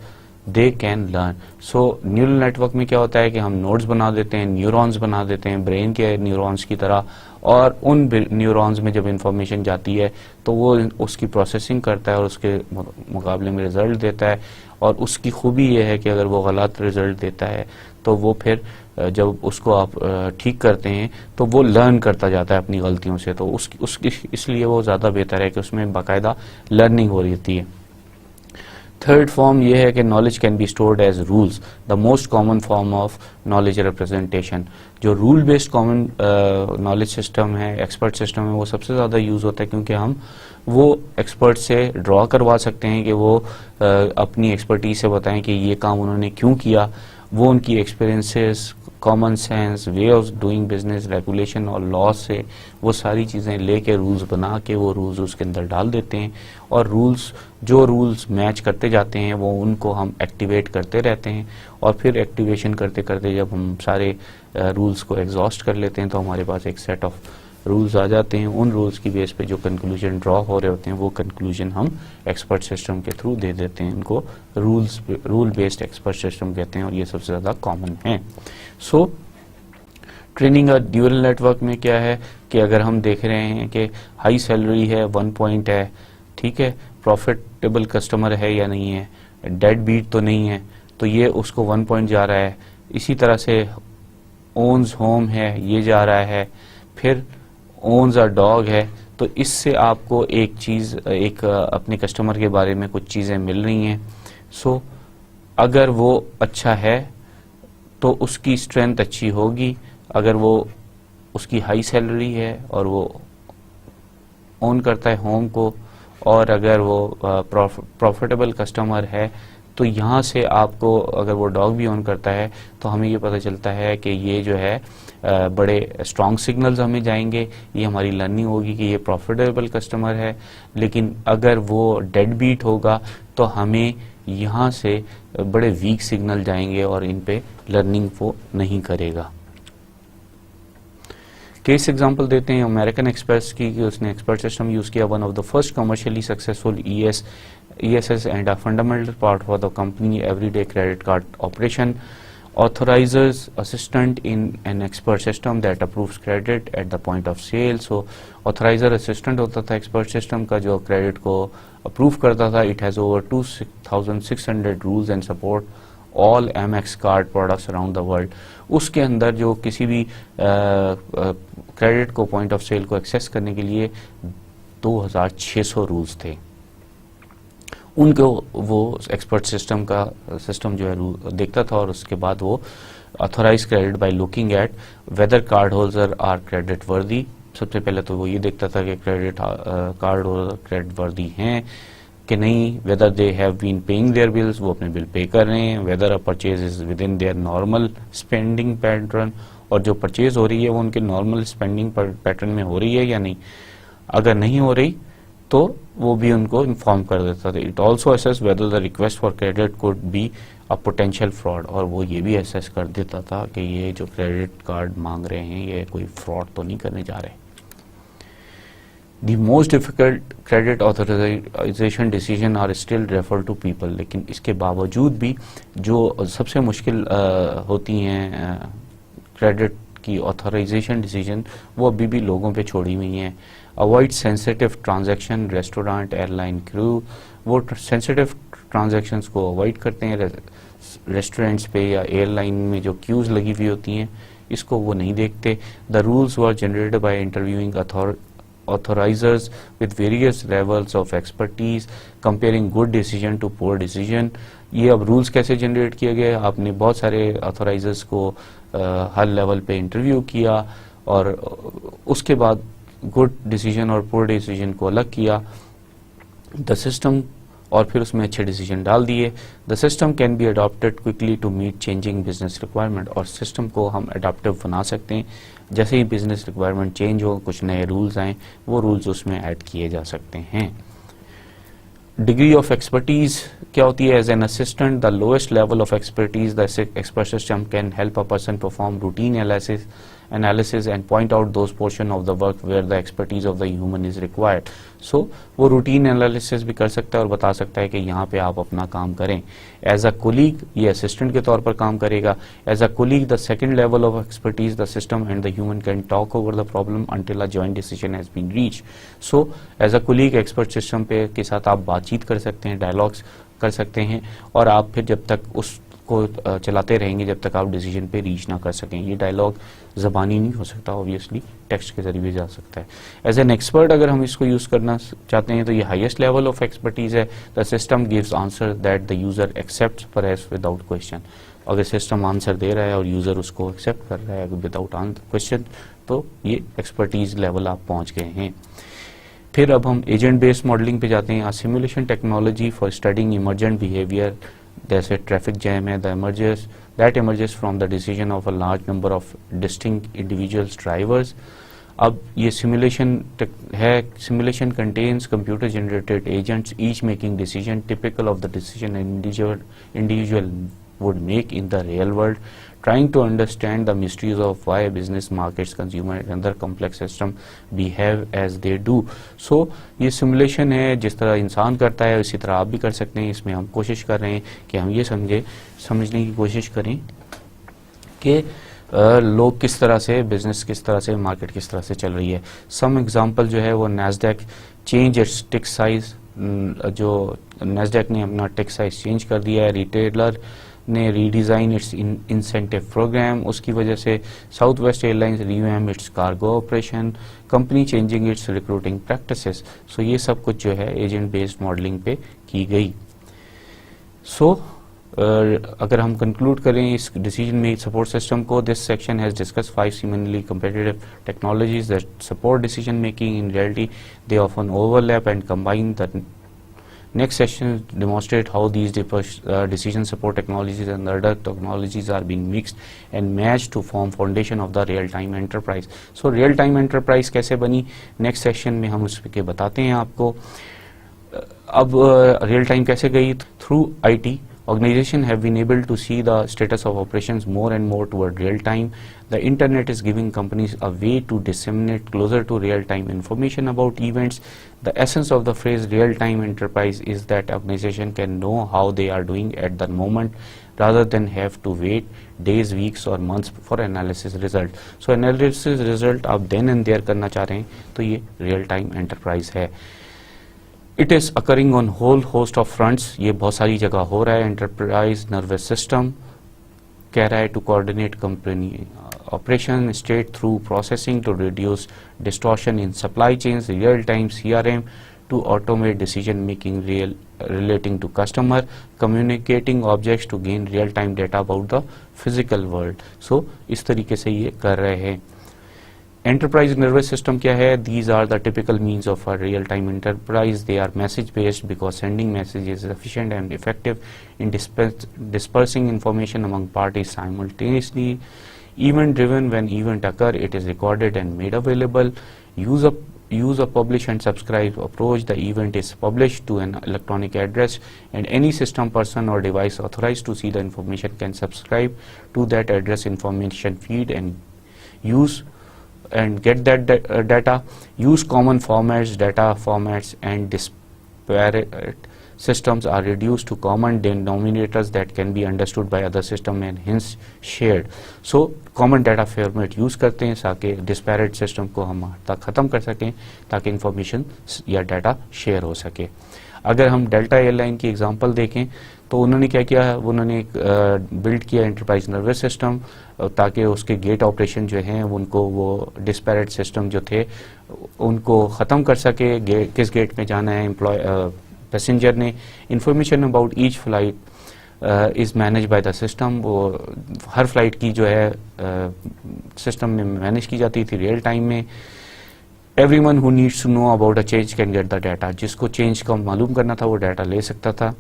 they can learn. So neural network में क्या होता है कि हम नोड्स बना देते हैं, न्यूरॉन्स बना देते हैं ब्रेन के न्यूरॉन्स की तरह, और उन न्यूरॉन्स में जब इंफॉर्मेशन जाती है तो वो उसकी प्रोसेसिंग करता है और उसके मुकाबले में रिजल्ट देता है। और उसकी खूबी ये है कि अगर वो गलत रिजल्ट देता है तो वो फिर जब उसको आप ठीक करते हैं तो वो लर्न करता जाता है अपनी गलतियों से, तो उसकी इसलिए वो ज़्यादा बेहतर है कि उसमें बाकायदा लर्निंग हो रही है। थर्ड फॉर्म ये है कि knowledge can be stored as rules, the most common form of knowledge representation. जो rule based common knowledge system है, एक्सपर्ट सिस्टम है, वो सबसे ज़्यादा यूज़ होता है क्योंकि हम वो एक्सपर्ट से ड्रॉ करवा सकते हैं कि वो अपनी एक्सपर्टीज से बताएं कि ये काम उन्होंने क्यों किया। वो उनकी experiences, common sense, way of doing business, regulation और लॉ से वो सारी चीज़ें लेके रूल्स बना के वो रूल्स उसके अंदर डाल देते हैं, और जो रूल्स मैच करते जाते हैं वो उनको हम एक्टिवेट करते रहते हैं, और फिर एक्टिवेशन करते करते जब हम सारे रूल्स को एग्जॉस्ट कर लेते हैं तो हमारे पास एक सेट ऑफ रूल्स आ जाते हैं। उन रूल्स की बेस पे जो कंक्लूजन ड्रॉ हो रहे होते हैं वो कंक्लूजन हम एक्सपर्ट सिस्टम के थ्रू दे देते हैं। इनको रूल बेस्ड एक्सपर्ट सिस्टम कहते हैं और ये सबसे ज़्यादा कॉमन है। So training a neural network में क्या है कि अगर हम देख रहे हैं कि हाई सैलरी है, 1 पॉइंट है, ठीक है, प्रॉफिटेबल कस्टमर है या नहीं है, डेड बीट तो नहीं है, तो ये उसको 1 पॉइंट जा रहा है। इसी तरह से ओन्स होम है, ये जा रहा है, फिर ओन्स अ डॉग है, तो इससे आपको एक अपने कस्टमर के बारे में कुछ चीज़ें मिल रही हैं। सो अगर वो अच्छा है तो उसकी स्ट्रेंथ अच्छी होगी, अगर वो उसकी हाई सैलरी है और वो ओन करता है होम को, और अगर वो प्रॉफिटेबल कस्टमर है तो यहाँ से आपको अगर वो डॉग भी ऑन करता है तो हमें ये पता चलता है कि ये जो है बड़े स्ट्रॉन्ग सिग्नल्स हमें जाएंगे, ये हमारी लर्निंग होगी कि ये प्रॉफिटेबल कस्टमर है। लेकिन अगर वो डेड बीट होगा तो हमें यहाँ से बड़े वीक सिग्नल जाएंगे और इन पे लर्निंग वो नहीं करेगा। केस एग्जांपल देते हैं अमेरिकन एक्सप्रेस की कि उसने एक्सपर्ट सिस्टम यूज किया, one of the first commercially successful ESS and a fundamental part for the company everyday credit card operation. Authorizers assistant in an expert system that approves credit at the point of sale. So authorizer assistant होता था expert system का जो credit को approve करता था. It has over 2,600 rules and support all Amex card products around the world. उसके अंदर जो किसी भी क्रेडिट को पॉइंट ऑफ सेल को एक्सेस करने के लिए 2,600 रूल्स थे। उनको वो एक्सपर्ट सिस्टम जो है देखता था और उसके बाद वो authorise credit by looking at whether card holder are credit worthy. सबसे पहले तो वो ये देखता था कि क्रेडिट कार्ड होल्डर क्रेडिट वर्दी हैं कि नहीं, whether they have been paying their bills, वो अपने बिल पे कर रहे हैं, whether a purchase is within their normal spending pattern, और जो परचेज हो रही है वो उनके नॉर्मल स्पेंडिंग पैटर्न में हो रही है या नहीं। अगर नहीं हो रही तो वो भी उनको इन्फॉर्म कर देता था। It also assess whether the request for credit could be a potential fraud, और वो ये भी असेस कर देता था कि ये जो क्रेडिट कार्ड मांग रहे हैं ये कोई फ्रॉड तो नहीं करने जा रहे। The most difficult credit authorization decision are still referred to people, लेकिन इसके बावजूद भी जो सबसे मुश्किल होती हैं क्रेडिट की ऑथराइजेशन डिसीजन वो अभी भी लोगों पे छोड़ी हुई हैं। Avoid sensitive transaction, restaurant, airline crew, वो सेंसिटिव ट्रांजैक्शंस को अवॉइड करते हैं। रेस्टोरेंट्स पे या एयरलाइन में जो क्यूज लगी हुई होती हैं इसको वो नहीं देखते। The rules were generated by interviewing authorizers with various levels of expertise, comparing good decision to poor decision. ये अब रूल्स कैसे जनरेट किया गया, आपने बहुत सारे ऑथोराइजर्स को हर लेवल पे इंटरव्यू किया और उसके बाद गुड डिसीजन और पुअर डिसीजन को अलग किया द सिस्टम और फिर उसमें अच्छे डिसीजन डाल दिए। The system can be adopted quickly to meet changing business requirement, और सिस्टम को हम अडॉप्टिव बना सकते हैं, जैसे ही बिजनेस रिक्वायरमेंट चेंज हो, कुछ नए रूल्स आए, वो रूल्स उसमें ऐड किए जा सकते हैं। डिग्री ऑफ एक्सपर्टीज क्या होती है? As an assistant the lowest level of expertise the expert system can help a person perform routine analysis and point out those portion of the work where the expertise of the human is required. So वो रूटीन एनालिसिस भी कर सकता है और बता सकता है कि यहाँ पे आप अपना काम करें। एज अ कोलीग ये असिस्टेंट के तौर पर काम करेगा। As a colleague the second level of expertise the system and the human can talk over the problem until a joint decision has been reach. So as a colleague expert system पे के साथ आप बातचीत कर सकते हैं, डायलॉग्स कर सकते हैं, और आप फिर जब तक उस को चलाते रहेंगे जब तक आप डिसीजन पे रीच ना कर सकें। ये डायलॉग ज़बानी नहीं हो सकता, ऑब्वियसली टेक्स्ट के जरिए जा सकता है। एज एन एक्सपर्ट अगर हम इसको यूज़ करना चाहते हैं तो ये हाईएस्ट लेवल ऑफ एक्सपर्टीज है। The system gives answer that the user accepts perhaps without question. अगर सिस्टम आंसर दे रहा है और यूज़र उसको एक्सेप्ट कर रहा है विदाउट क्वेश्चन तो ये एक्सपर्टीज लेवल आप पहुँच गए हैं। फिर अब हम एजेंट बेस्ड मॉडलिंग पे जाते हैं। Simulation technology for studying emergent behaviour, जैसे ट्रैफिक जैम है, that emerges from the decision of a large number of distinct individuals drivers. अब ये सिमुलेशन है। Simulation contains computer generated agents each making decision typical of the decision an individual would make in the real world, trying to understand the mysteries of why business, markets, consumer and other complex system behave as they do. So ये सिमुलेशन है, जिस तरह इंसान करता है उसी तरह आप भी कर सकते हैं। इसमें हम कोशिश कर रहे हैं कि हम ये समझने की कोशिश करें कि लोग किस तरह से, बिजनेस किस तरह से, मार्केट किस तरह से चल रही है। सम एग्जांपल जो है वो Nasdaq change it's tick size, जो नैस्डैक ने अपना टिक साइज चेंज कर दिया है। रिटेलर ने रीडिज़ाइन इट्स इंसेंटिव प्रोग्राम, उसकी वजह से Southwest Airlines revamp its cargo operation, company changing its recruiting practices. So ये सब कुछ जो है एजेंट बेस्ड मॉडलिंग पे की गई। सो अगर हम कंक्लूड करें इस डिसीजन मेकिंग सपोर्ट सिस्टम को, this section has discuss 5 seemingly competitive technologies that support decision making. In reality they often overlap and combine the Next session demonstrate how these decision support technologies and other technologies are being mixed and matched to form foundation of the real time enterprise. So real time enterprise कैसे बनी, next session में हम उसके बताते हैं आपको. अब रियल टाइम कैसे गई, through IT organization have been able to see the status of operations more and more toward real time. The internet is giving companies a way to disseminate closer to real time information about events. The essence of the phrase real time enterprise is that organization can know how they are doing at the moment rather than have to wait days, weeks or months for analysis result. So analysis result आप then and there करना चाह रहे हैं तो ये real time enterprise है. It is occurring on whole host of fronts. ये बहुत सारी जगह हो रहा है. Enterprise nervous system कह रहा है to coordinate company operation, straight through processing to reduce distortion in supply chains, real time CRM to automate decision making relating to customer, communicating objects to gain real time data about the physical world. So इस तरीके से ये कर रहे हैं. Enterprise nervous system क्या है? These are the typical means of a real-time enterprise. They are message-based because sending messages is efficient and effective in dispersing information among parties simultaneously. Event-driven, when event occur, it is recorded and made available. Use a publish and subscribe approach. The event is published to an electronic address and any system person or device authorized to see the information can subscribe to that address information feed and get that data. Use common formats, data formats and disparate systems are reduced to common denominators that can be understood by other system and hence shared. So common data format use करते हैं ताकि disparate system को हम ख़त्म कर सकें ताकि information या data share हो सके. अगर हम डेल्टा एयरलाइन की एग्जांपल देखें तो उन्होंने क्या किया है, उन्होंने बिल्ड किया एंटरप्राइज नर्वस सिस्टम ताकि उसके गेट ऑपरेशन जो हैं उनको वो डिस्पैरेट सिस्टम जो थे उनको ख़त्म कर सके. किस गेट में जाना है, पैसेंजर ने information about each flight is manage by the system. वो हर फ्लाइट की जो है सिस्टम में मैनेज की जाती थी रियल टाइम में. Everyone who needs to know about a change can get the data. जिसको चेंज का मालूम करना था वो डाटा ले सकता था.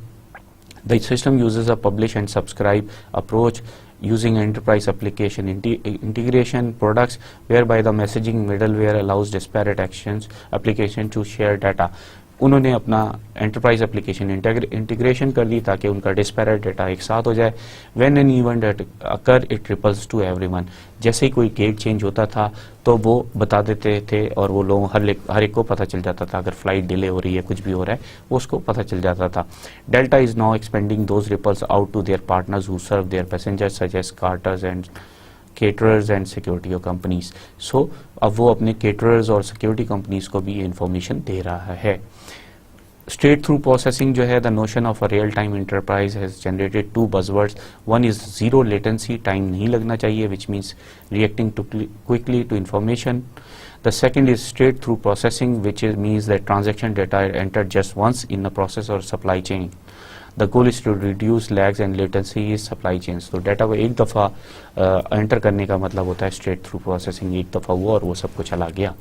The system uses a publish and subscribe approach using enterprise application integration products whereby the messaging middleware allows disparate actions application to share data. उन्होंने अपना एंटरप्राइज एप्लीकेशन इंटीग्रेशन कर दी ताकि उनका डिस्पैरेट डाटा एक साथ हो जाए. When an event occur it ripples to everyone. जैसे ही कोई गेट चेंज होता था तो वो बता देते थे और वो लोग हर एक को पता चल जाता था. अगर फ्लाइट डिले हो रही है, कुछ भी हो रहा है, वो उसको पता चल जाता था. Delta is now expanding those ripples out to their partners who serve their passengers such as carters and caterers and security companies. So अब वो अपने केटरर्स और सिक्योरिटी कंपनीज को भी इंफॉर्मेशन दे रहा है. Straight through processing जो है, the notion of a real time enterprise has generated two buzzwords. One is zero latency, time नहीं लगना चाहिए, which means reacting quickly to information. The second is straight through processing, which means that transaction data are entered just once in the process or supply chain. The goal is to reduce lags and latency in supply chains. तो डाटा को एक दफ़ा एंटर करने का मतलब होता है straight through processing. एक दफ़ा हुआ और वो सब कुछ चला गया.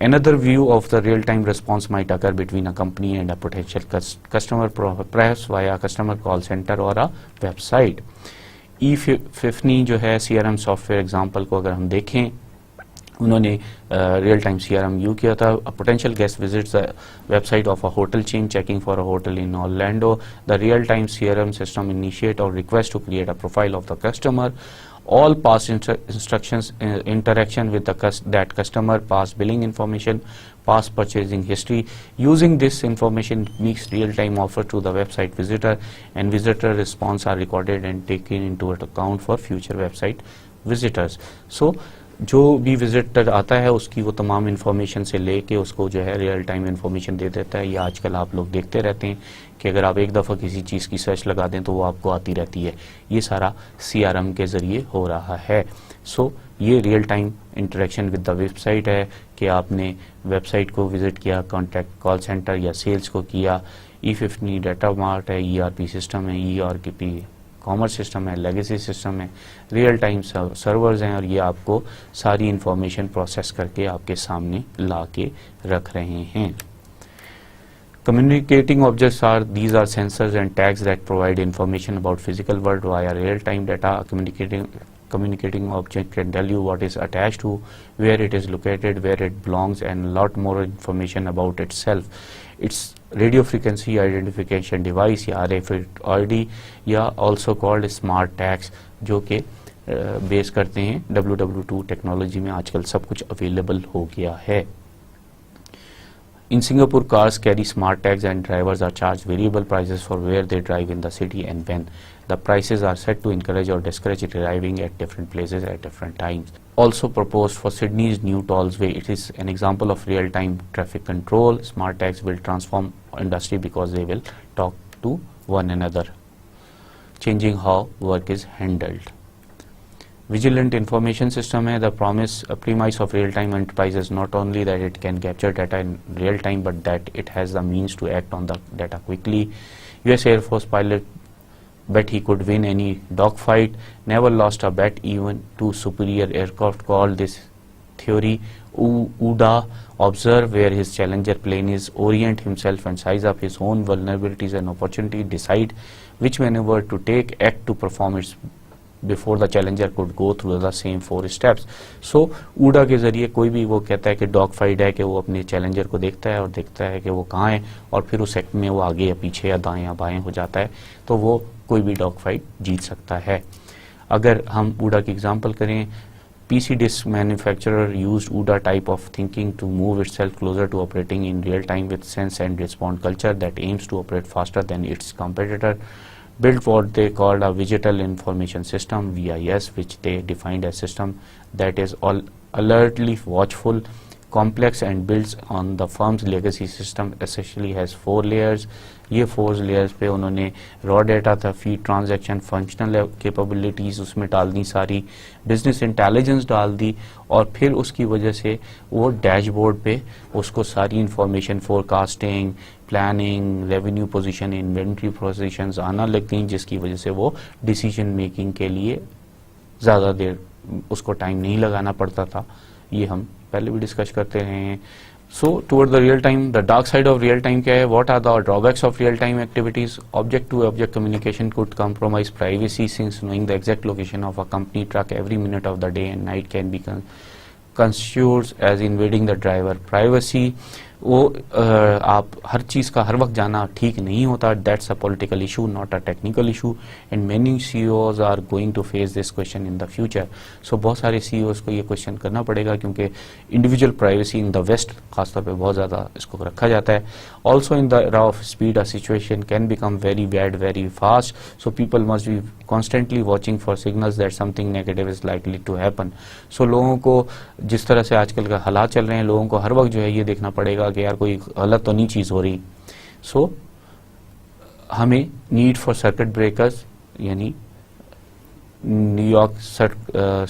Another view of the real-time response might occur between a company and a potential customer, perhaps via a customer call center or a website. E50 जो है CRM सॉफ्टवेयर एग्जांपल को अगर हम देखें, उन्होंने रियल टाइम CRM यूज किया था. A potential guest visits the website of a hotel chain checking for a hotel in Orlando. The real time CRM system initiate or request to create a profile of the customer. All past instructions interaction with that customer, past billing information, past purchasing history. Using this information makes real-time offer to the website visitor, and visitor response are recorded and taken into account for future website visitors. So जो भी विजिटर आता है उसकी वो तमाम इन्फॉर्मेशन से लेके उसको जो है रियल टाइम इन्फॉर्मेशन दे देता है. ये आजकल आप लोग देखते रहते हैं कि अगर आप एक दफ़ा किसी चीज़ की सर्च लगा दें तो वो आपको आती रहती है. ये सारा CRM के ज़रिए हो रहा है. सो ये real time interaction with the website है कि आपने वेबसाइट को विज़िट किया, कॉन्टैक्ट कॉल सेंटर या सेल्स को किया. E50 डाटा मार्ट है, ERP सिस्टम है, ERP कॉमर्स सिस्टम है, लेगेसी सिस्टम है, रियल टाइम सर्वर्स हैं और ये आपको सारी इंफॉर्मेशन प्रोसेस करके आपके सामने ला के रख रहे हैं. Communicating objects these are sensors and tags that provide information about physical world via real-time data. Communicating object can tell you what is attached to, where it is located, where it belongs, and a lot more information about itself. It's radio frequency identification device या RFID या also called smart tags, जो कि बेस करते हैं WW2 टेक्नोलॉजी में आजकल सब कुछ अवेलेबल हो गया है. In Singapore, cars carry smart tags and drivers are charged variable prices for where they drive in the city and when. The prices are set to encourage or discourage driving at different places at different times. Also proposed for Sydney's new tollway, it is an example of real-time traffic control. Smart tags will transform industry because they will talk to one another, changing how work is handled. Vigilant information system है. The premise of real-time enterprise is not only that it can capture data in real time, but that it has the means to act on the data quickly. US Air Force pilot bet he could win any dogfight, never lost a bet even to superior aircraft, called this theory OODA. Observe where his challenger plane is, orient himself and size up his own vulnerabilities and opportunity, decide which maneuver to take, act to perform its before the challenger could go through the same 4 steps. So OODA के जरिए कोई भी वो कहता है कि डॉग फाइट है कि वो अपने चैलेंजर को देखता है और देखता है कि वो कहाँ है और फिर उस एक्ट में वो आगे या पीछे या दाएं या बाएं हो जाता है, तो वो कोई भी डॉग फाइट जीत सकता है. अगर हम OODA की एग्जांपल करें, PC disk manufacturer used OODA type of thinking to move itself closer to operating in real time with sense and respond culture that aims to operate faster than its competitor. Built what they called a Digital Information System, VIS, which they defined as system that is all alertly watchful, complex and builds on the firm's legacy system. Essentially has 4 layers. ये 4 layers पे उन्होंने रॉ डेटा था, फीड ट्रांजैक्शन, फंक्शनल कैपेबिलिटीज़ उसमें डाल दी, सारी बिजनेस इंटेलिजेंस डाल दी, और फिर उसकी वजह से वो डैशबोर्ड पे उसको सारी information, forecasting, planning, revenue position, inventory positions आना लग गई, जिसकी वजह से वो डिसीजन मेकिंग के लिए ज़्यादा देर उसको टाइम नहीं लगाना पड़ता था. ये हम पहले भी डिस्कस करते रहे हैं. So toward the real time, the dark side of real time क्या है? What are the drawbacks of real time activities? Object to object communication could compromise privacy, since knowing the exact location of a company truck every minute of the day and night can be construed as invading the driver privacy. वो आप हर चीज़ का हर वक्त जाना ठीक नहीं होता. That's a political issue, not a technical issue, and many CEOs are going to face this question in the future. So बहुत सारे CEOs को ये क्वेश्चन करना पड़ेगा, क्योंकि individual privacy in the West खासतौर पे बहुत ज़्यादा इसको रखा जाता है. Also in the era of speed a situation can become very bad very fast, so people must be constantly watching for signals that something negative is likely to happen. So लोगों को जिस तरह से आजकल का हालात चल रहे हैं, लोगों को हर वक्त जो है ये देखना पड़ेगा कि यार कोई गलत तो नहीं चीज़ हो रही. सो हमें नीड फॉर सर्किट ब्रेकर्स, यानी न्यूयॉर्क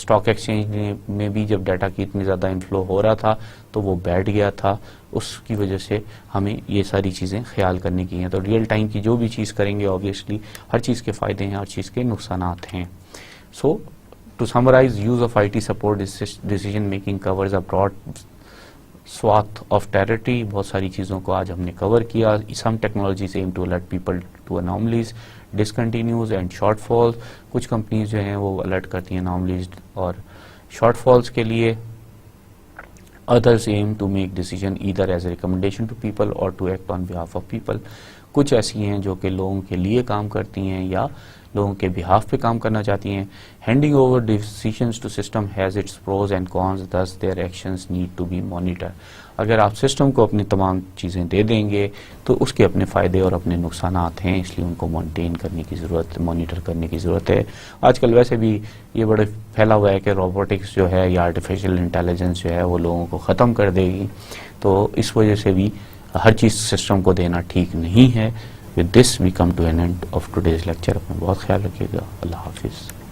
स्टॉक एक्सचेंज में भी जब डाटा की इतनी ज़्यादा इनफ्लो हो रहा था तो वो बैठ गया था. उसकी वजह से हमें ये सारी चीज़ें ख्याल करने की हैं. तो रियल टाइम की जो भी चीज़ करेंगे, ऑब्वियसली हर चीज़ के फ़ायदे हैं, हर चीज़ के नुकसानात हैं. So to summarise, use of IT support decision making covers a broad swath of territory. बहुत सारी चीज़ों को आज हमने कवर किया. Some technologies aim to alert people to anomalies, discontinuities and shortfalls. कुछ कंपनीज जो हैं वो अलर्ट करती हैं अनॉमलीज और शॉर्टफॉल्स के लिए. Others aim to make decision either as a recommendation to people और to act on behalf of people. कुछ ऐसी हैं जो कि लोगों के लिए काम करती हैं या लोगों के बिहाफ पे काम करना चाहती हैं. Handing over decisions to system has its pros and cons, thus their actions need to be monitor. अगर आप सिस्टम को अपनी तमाम चीज़ें दे देंगे तो उसके अपने फ़ायदे और अपने नुकसानात हैं, इसलिए उनको मेंटेन करने की ज़रूरत, मॉनिटर करने की ज़रूरत है. आजकल वैसे भी ये बड़े फैला हुआ है कि रोबोटिक्स जो है या आर्टिफिशियल इंटेलिजेंस जो है वो लोगों को ख़त्म कर देगी. तो इस वजह से भी हर चीज़ सिस्टम को देना ठीक नहीं है. With this we come to an end of today's lecture. अपना बहुत ख्याल रखिएगा. अल्लाह हाफिज़.